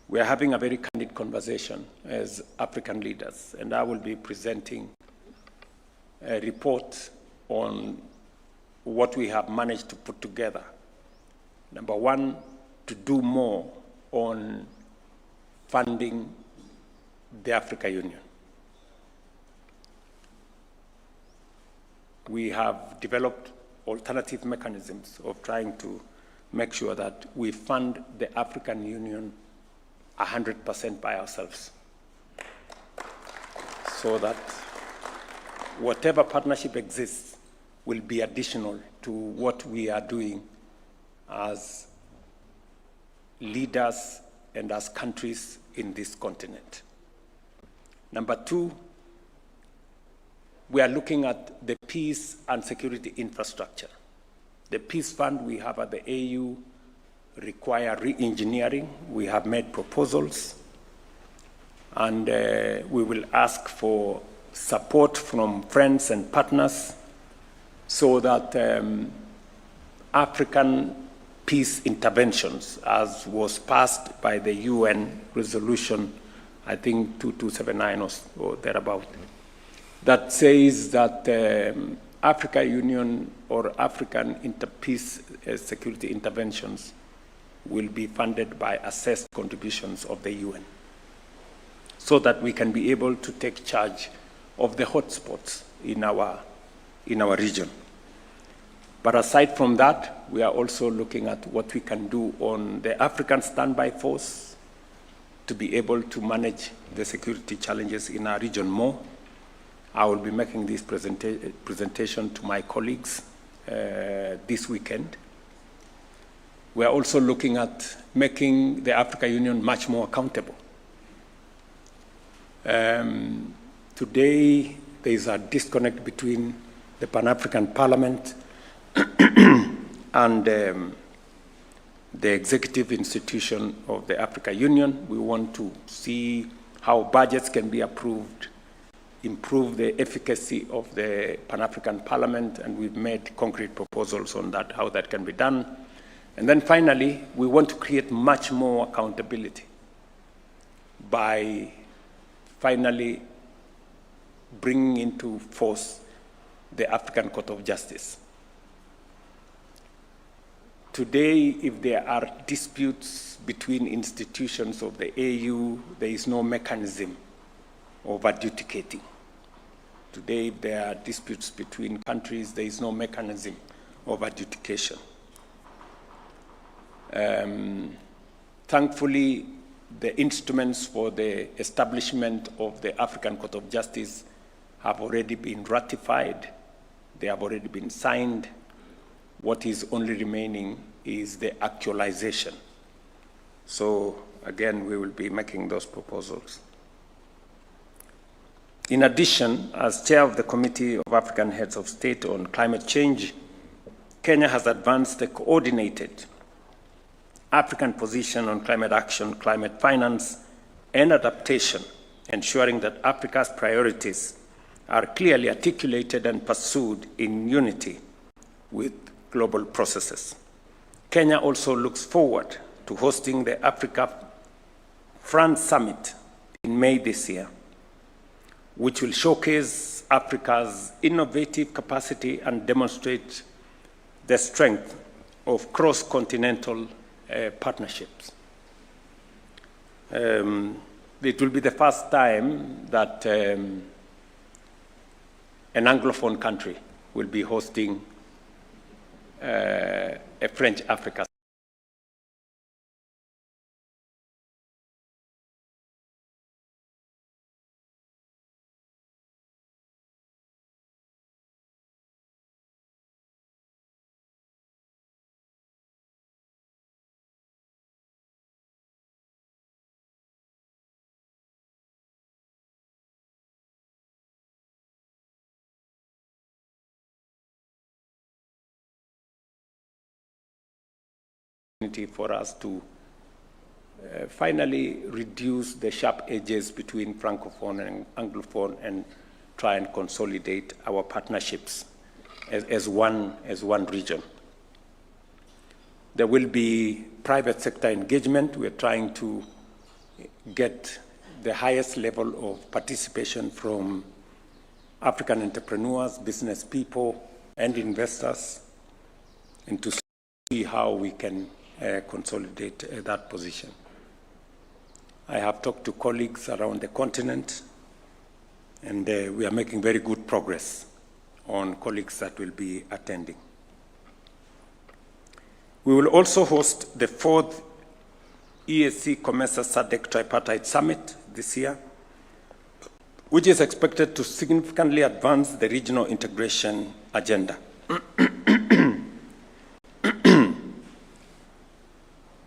we are having a very candid conversation as African leaders, and I will be presenting a report on what we have managed to put together. Number one, to do more on funding the African Union. We have developed alternative mechanisms of trying to make sure that we fund the African Union 100% by ourselves, so that whatever partnership exists will be additional to what we are doing as leaders and as countries in this continent. Number two, we are looking at the peace and security infrastructure. The peace fund we have at the AU require re-engineering. We have made proposals, and we will ask for support from friends and partners so that African peace interventions, as was passed by the UN resolution, I think 2279 or thereabout, that says that African Union or African peace security interventions will be funded by assessed contributions of the UN, so that we can be able to take charge of the hotspots in our region. But aside from that, we are also looking at what we can do on the African standby force to be able to manage the security challenges in our region more. I will be making this presentation to my colleagues this weekend. We are also looking at making the African Union much more accountable. Today, there is a disconnect between the Pan-African Parliament and the executive institution of the African Union. We want to see how budgets can be approved, improve the efficacy of the Pan-African Parliament, and we've made concrete proposals on that, how that can be done. And then finally, we want to create much more accountability by finally bringing into force the African Court of Justice. Today, if there are disputes between institutions of the AU, there is no mechanism of adjudicating. Today, if there are disputes between countries, there is no mechanism of adjudication. Thankfully, the instruments for the establishment of the African Court of Justice have already been ratified. They have already been signed. What is only remaining is the actualization. So again, we will be making those proposals. In addition, as chair of the Committee of African Heads of State on Climate Change, Kenya has advanced a coordinated African position on climate action, climate finance, and adaptation, ensuring that Africa's priorities are clearly articulated and pursued in unity with global processes. Kenya also looks forward to hosting the Africa France Summit in May this year, which will showcase Africa's innovative capacity and demonstrate the strength of cross-continental partnerships. it will be the first time that an Anglophone country will be hosting a French Africa. For us to finally reduce the sharp edges between Francophone and Anglophone and try and consolidate our partnerships as one region. There will be private sector engagement. We're trying to get the highest level of participation from African entrepreneurs, business people, and investors, and to see how we can consolidate that position. I have talked to colleagues around the continent, and we are making very good progress on colleagues that will be attending. We will also host the 4th EAC COMESA SADC Tripartite Summit this year, which is expected to significantly advance the regional integration agenda.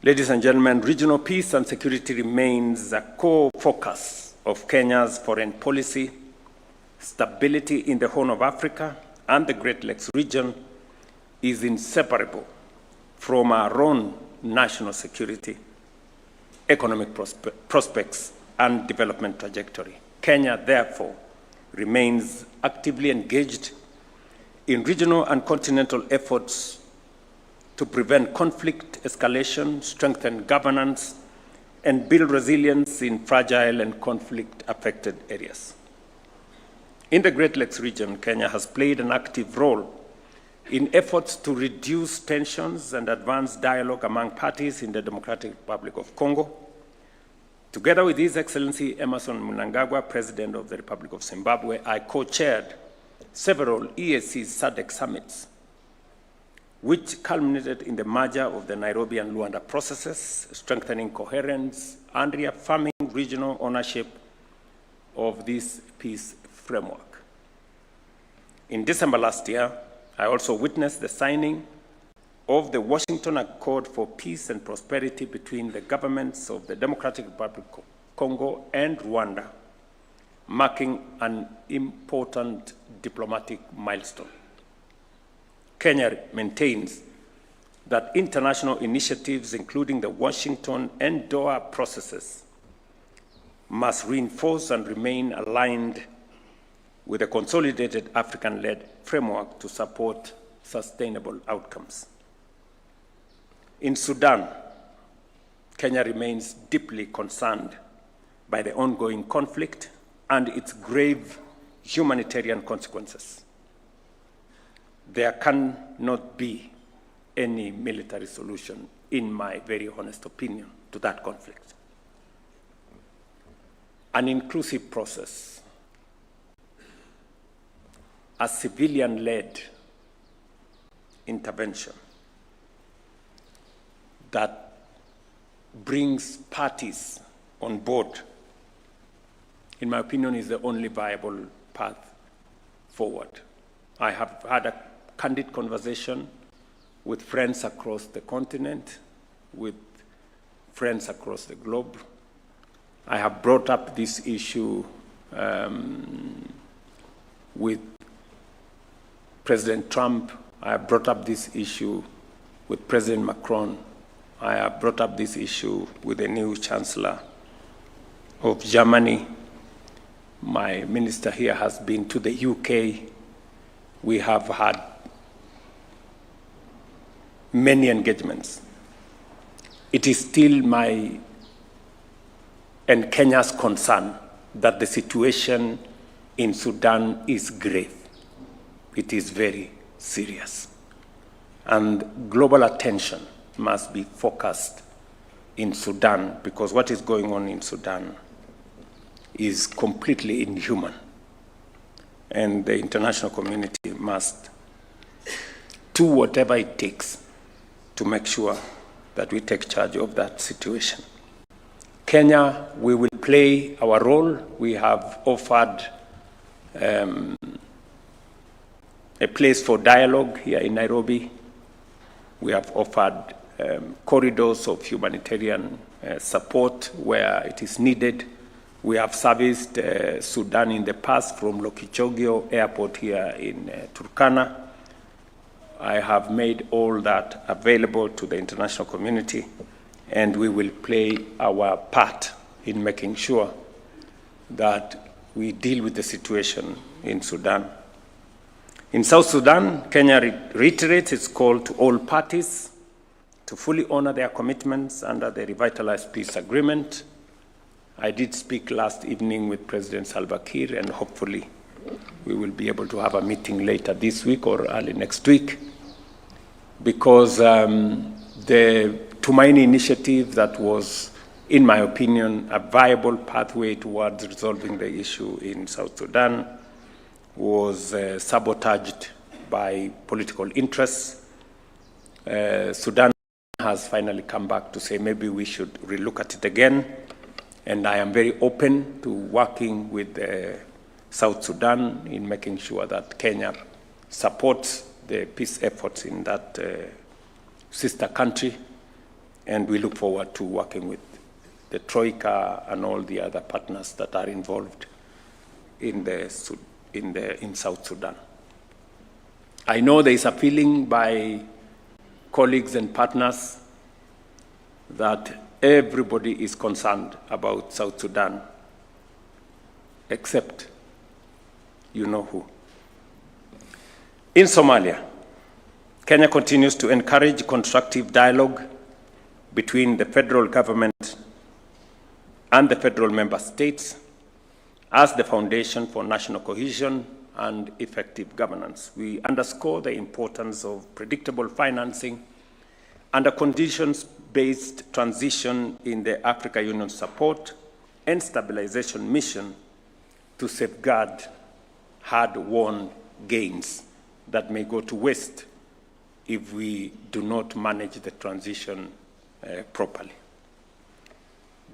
Ladies and gentlemen, regional peace and security remains a core focus of Kenya's foreign policy. Stability in the Horn of Africa and the Great Lakes region is inseparable from our own national security, economic prospects, and development trajectory. Kenya, therefore, remains actively engaged in regional and continental efforts to prevent conflict escalation, strengthen governance, and build resilience in fragile and conflict-affected areas. In the Great Lakes region, Kenya has played an active role in efforts to reduce tensions and advance dialogue among parties in the Democratic Republic of Congo. Together with His Excellency Emerson Mnangagwa, President of the Republic of Zimbabwe, I co-chaired several EAC SADC summits, which culminated in the merger of the Nairobi and Luanda processes, strengthening coherence and reaffirming regional ownership of this peace framework. In December last year, I also witnessed the signing of the Washington Accord for Peace and Prosperity between the governments of the Democratic Republic of Congo and Rwanda, marking an important diplomatic milestone. Kenya maintains that international initiatives, including the Washington and Doha processes, must reinforce and remain aligned with a consolidated African-led framework to support sustainable outcomes. In Sudan, Kenya remains deeply concerned by the ongoing conflict and its grave humanitarian consequences. There cannot be any military solution, in my very honest opinion, to that conflict. An inclusive process, a civilian-led intervention that brings parties on board, in my opinion, is the only viable path forward. I have had a candid conversation with friends across the continent, with friends across the globe. I have brought up this issue with President Trump. I have brought up this issue with President Macron. I have brought up this issue with the new Chancellor of Germany. My minister here has been to the UK. We have had many engagements. It is still my and Kenya's concern that the situation in Sudan is grave. It is very serious. And global attention must be focused in Sudan, because what is going on in Sudan is completely inhuman. And the international community must do whatever it takes to make sure that we take charge of that situation. Kenya, we will play our role. We have offered a place for dialogue here in Nairobi. We have offered corridors of humanitarian support where it is needed. We have serviced Sudan in the past from Lokichogio Airport here in Turkana. I have made all that available to the international community, and we will play our part in making sure that we deal with the situation in Sudan. In South Sudan, Kenya reiterates its call to all parties to fully honor their commitments under the revitalized peace agreement. I did speak last evening with President Salva Kiir, and hopefully we will be able to have a meeting later this week or early next week, because the Tumaini initiative that was, in my opinion, a viable pathway towards resolving the issue in South Sudan was sabotaged by political interests. Sudan has finally come back to say maybe we should relook at it again, and I am very open to working with South Sudan in making sure that Kenya supports the peace efforts in that sister country, and we look forward to working with the Troika and all the other partners that are involved in South Sudan. I know there is a feeling by colleagues and partners that everybody is concerned about South Sudan, except you know who. In Somalia, Kenya continues to encourage constructive dialogue between the federal government and the federal member states as the foundation for national cohesion and effective governance. We underscore the importance of predictable financing and a conditions-based transition in the Africa Union support and stabilization mission to safeguard hard-won gains that may go to waste if we do not manage the transition properly.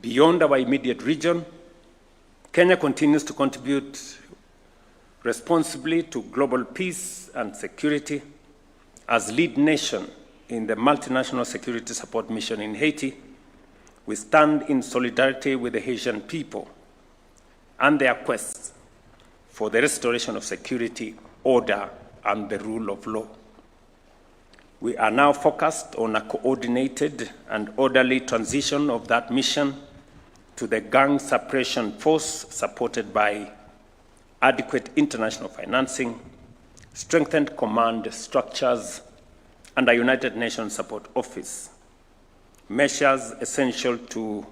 Beyond our immediate region, Kenya continues to contribute responsibly to global peace and security. As lead nation in the multinational security support mission in Haiti, we stand in solidarity with the Haitian people and their quest for the restoration of security, order, and the rule of law. We are now focused on a coordinated and orderly transition of that mission to the gang suppression force, supported by adequate international financing, strengthened command structures, and a United Nations support office, measures essential to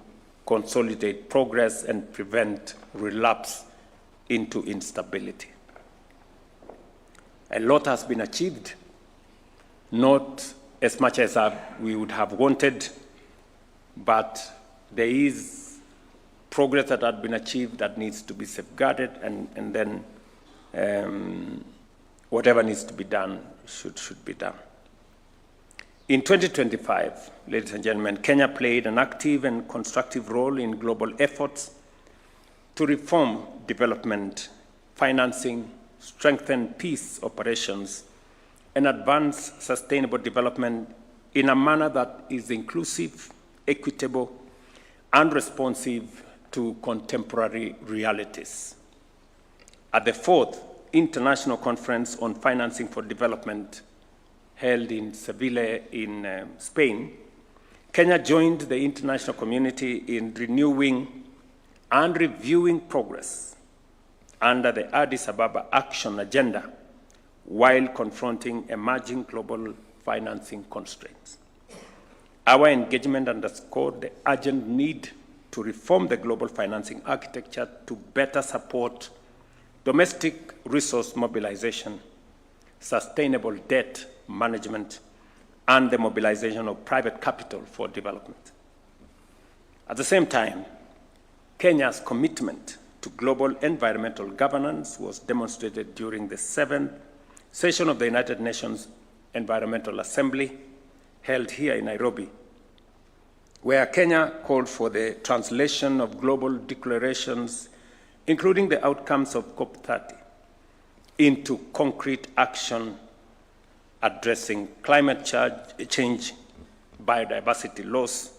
consolidate progress and prevent relapse into instability. A lot has been achieved, not as much as we would have wanted, but there is progress that had been achieved that needs to be safeguarded, and then whatever needs to be done should be done. In 2025, ladies and gentlemen, Kenya played an active and constructive role in global efforts to reform development financing, strengthen peace operations, and advance sustainable development in a manner that is inclusive, equitable, and responsive to contemporary realities. At the 4th International Conference on Financing for Development, held in Seville in Spain, Kenya joined the international community in renewing and reviewing progress under the Addis Ababa Action Agenda while confronting emerging global financing constraints. Our engagement underscored the urgent need to reform the global financing architecture to better support domestic resource mobilization, sustainable debt management, and the mobilization of private capital for development. At the same time, Kenya's commitment to global environmental governance was demonstrated during the 7th session of the United Nations Environmental Assembly held here in Nairobi, where Kenya called for the translation of global declarations, including the outcomes of COP30, into concrete action addressing climate change, biodiversity loss,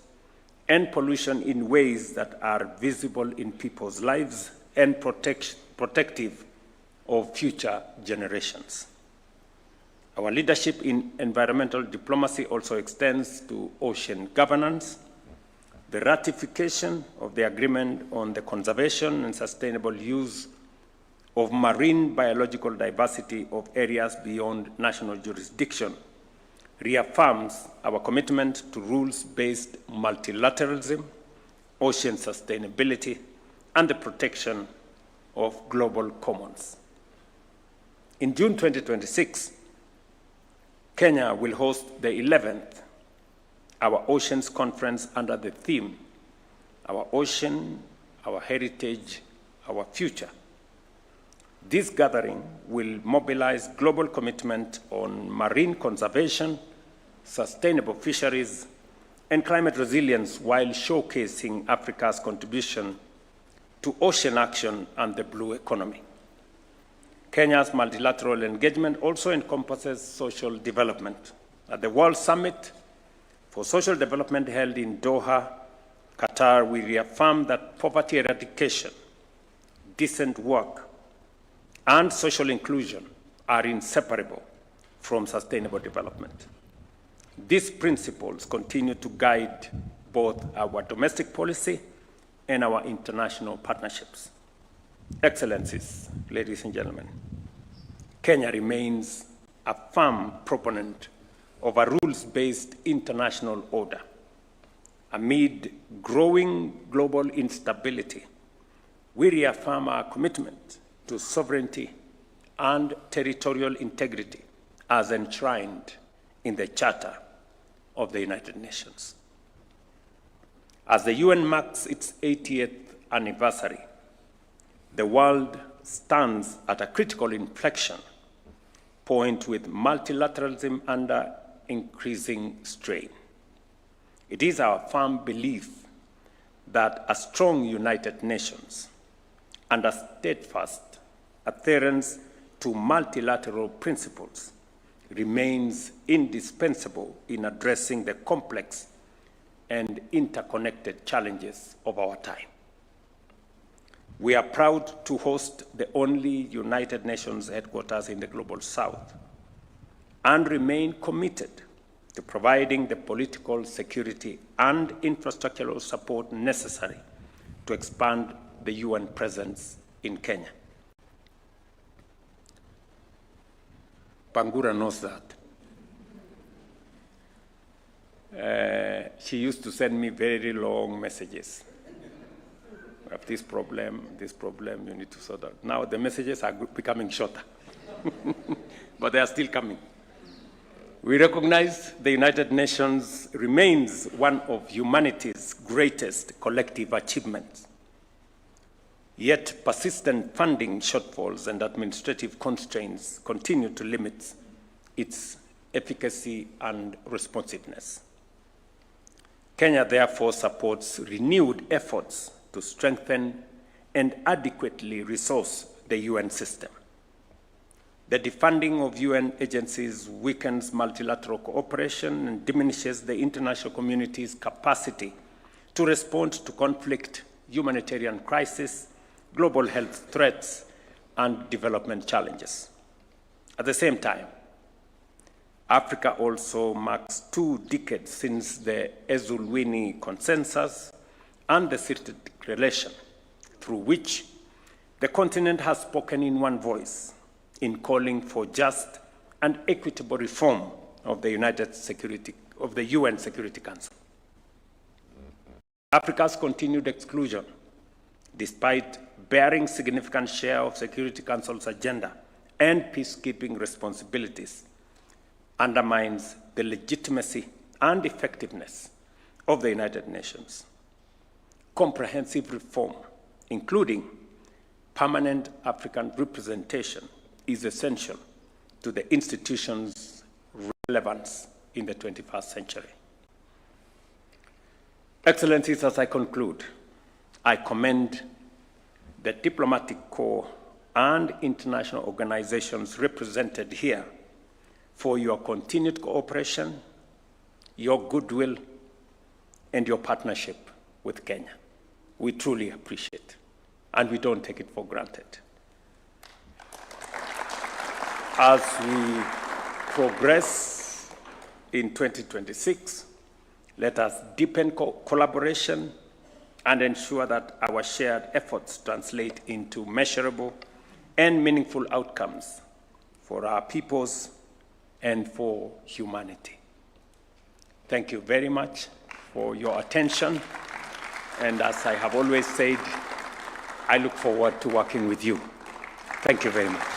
and pollution in ways that are visible in people's lives and protective of future generations. Our leadership in environmental diplomacy also extends to ocean governance. The ratification of the agreement on the conservation and sustainable use of marine biological diversity of areas beyond national jurisdiction reaffirms our commitment to rules-based multilateralism, ocean sustainability, and the protection of global commons. In June 2026, Kenya will host the 11th Our Oceans Conference under the theme, Our Ocean, Our Heritage, Our Future. This gathering will mobilize global commitment on marine conservation, sustainable fisheries, and climate resilience while showcasing Africa's contribution to ocean action and the blue economy. Kenya's multilateral engagement also encompasses social development. At the World Summit for Social Development held in Doha, Qatar, we reaffirmed that poverty eradication, decent work, and social inclusion are inseparable from sustainable development. These principles continue to guide both our domestic policy and our international partnerships. Excellencies, ladies and gentlemen, Kenya remains a firm proponent of a rules-based international order. Amid growing global instability, we reaffirm our commitment to sovereignty and territorial integrity as enshrined in the Charter of the United Nations. As the UN marks its 80th anniversary, the world stands at a critical inflection point with multilateralism under increasing strain. It is our firm belief that a strong United Nations and a steadfast adherence to multilateral principles remains indispensable in addressing the complex and interconnected challenges of our time. We are proud to host the only United Nations headquarters in the Global South and remain committed to providing the political, security, and infrastructural support necessary to expand the UN presence in Kenya. Bangura knows that. She used to send me very long messages. We have this problem, you need to sort out. Now the messages are becoming shorter, but they are still coming. We recognize the United Nations remains one of humanity's greatest collective achievements. Yet persistent funding shortfalls and administrative constraints continue to limit its efficacy and responsiveness. Kenya therefore supports renewed efforts to strengthen and adequately resource the UN system. The defunding of UN agencies weakens multilateral cooperation and diminishes the international community's capacity to respond to conflict, humanitarian crisis, global health threats, and development challenges. At the same time, Africa also marks 2 decades since the Ezulwini Consensus and the Sirte Declaration, through which the continent has spoken in one voice in calling for just and equitable reform of the UN Security Council. Africa's continued exclusion, despite bearing significant share of Security Council's agenda and peacekeeping responsibilities, undermines the legitimacy and effectiveness of the United Nations. Comprehensive reform, including permanent African representation is essential to the institution's relevance in the 21st century. Excellencies, as I conclude, I commend the diplomatic corps and international organizations represented here for your continued cooperation, your goodwill, and your partnership with Kenya. We truly appreciate it, and we don't take it for granted. As we progress in 2026, let us deepen collaboration and ensure that our shared efforts translate into measurable and meaningful outcomes for our peoples and for humanity. Thank you very much for your attention. And as I have always said, I look forward to working with you. Thank you very much.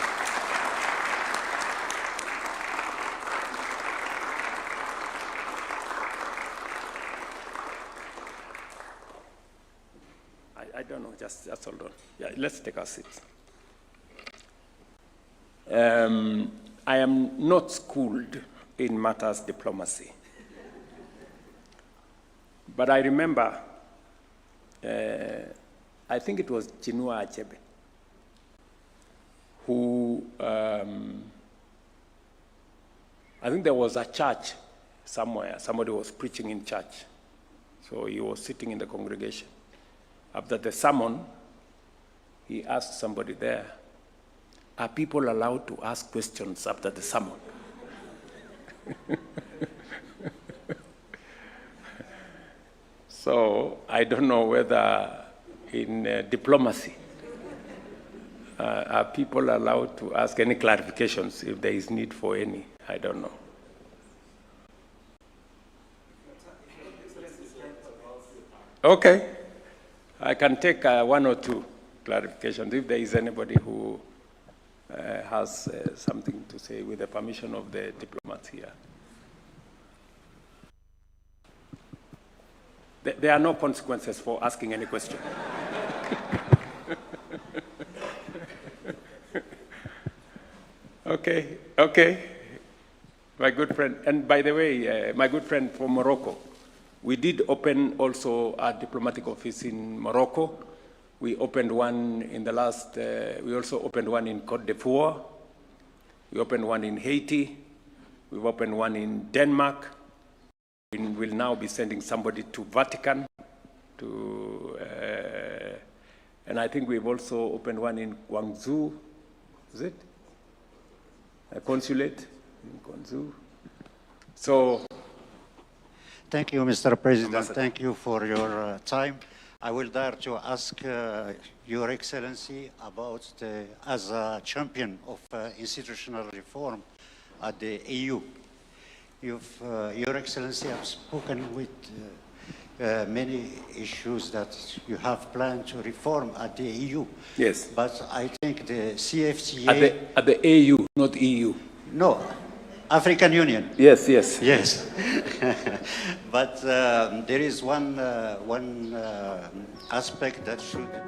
I don't know, just hold on. Yeah, let's take our seats. I am not schooled in matters diplomacy. But I remember, I think it was Chinua Achebe, who, I think there was a church somewhere, somebody was preaching in church. So he was sitting in the congregation. After the sermon, he asked somebody there, are people allowed to ask questions after the sermon? So I don't know whether in diplomacy, are people allowed to ask any clarifications if there is need for any? I don't know. Okay. I can take one or two clarifications if there is anybody who has something to say with the permission of the diplomats here. There are no consequences for asking any question. Okay. My good friend, and by the way, my good friend from Morocco, we did open also a diplomatic office in Morocco. We opened one in the last, we also opened one in Côte d'Ivoire. We opened one in Haiti. We've opened one in Denmark. We will now be sending somebody to Vatican. And I think we've also opened one in Guangzhou. Is it? A consulate in Guangzhou. So, thank you, Mr. President. Thank you for your time. I will dare to ask Your Excellency about as a champion of institutional reform at the EU. Your Excellency has spoken with many issues that you have planned to reform at the EU. Yes. But I think the CFTA... At the AU, not EU. No, African Union. Yes. Yes. But there is one aspect that should be...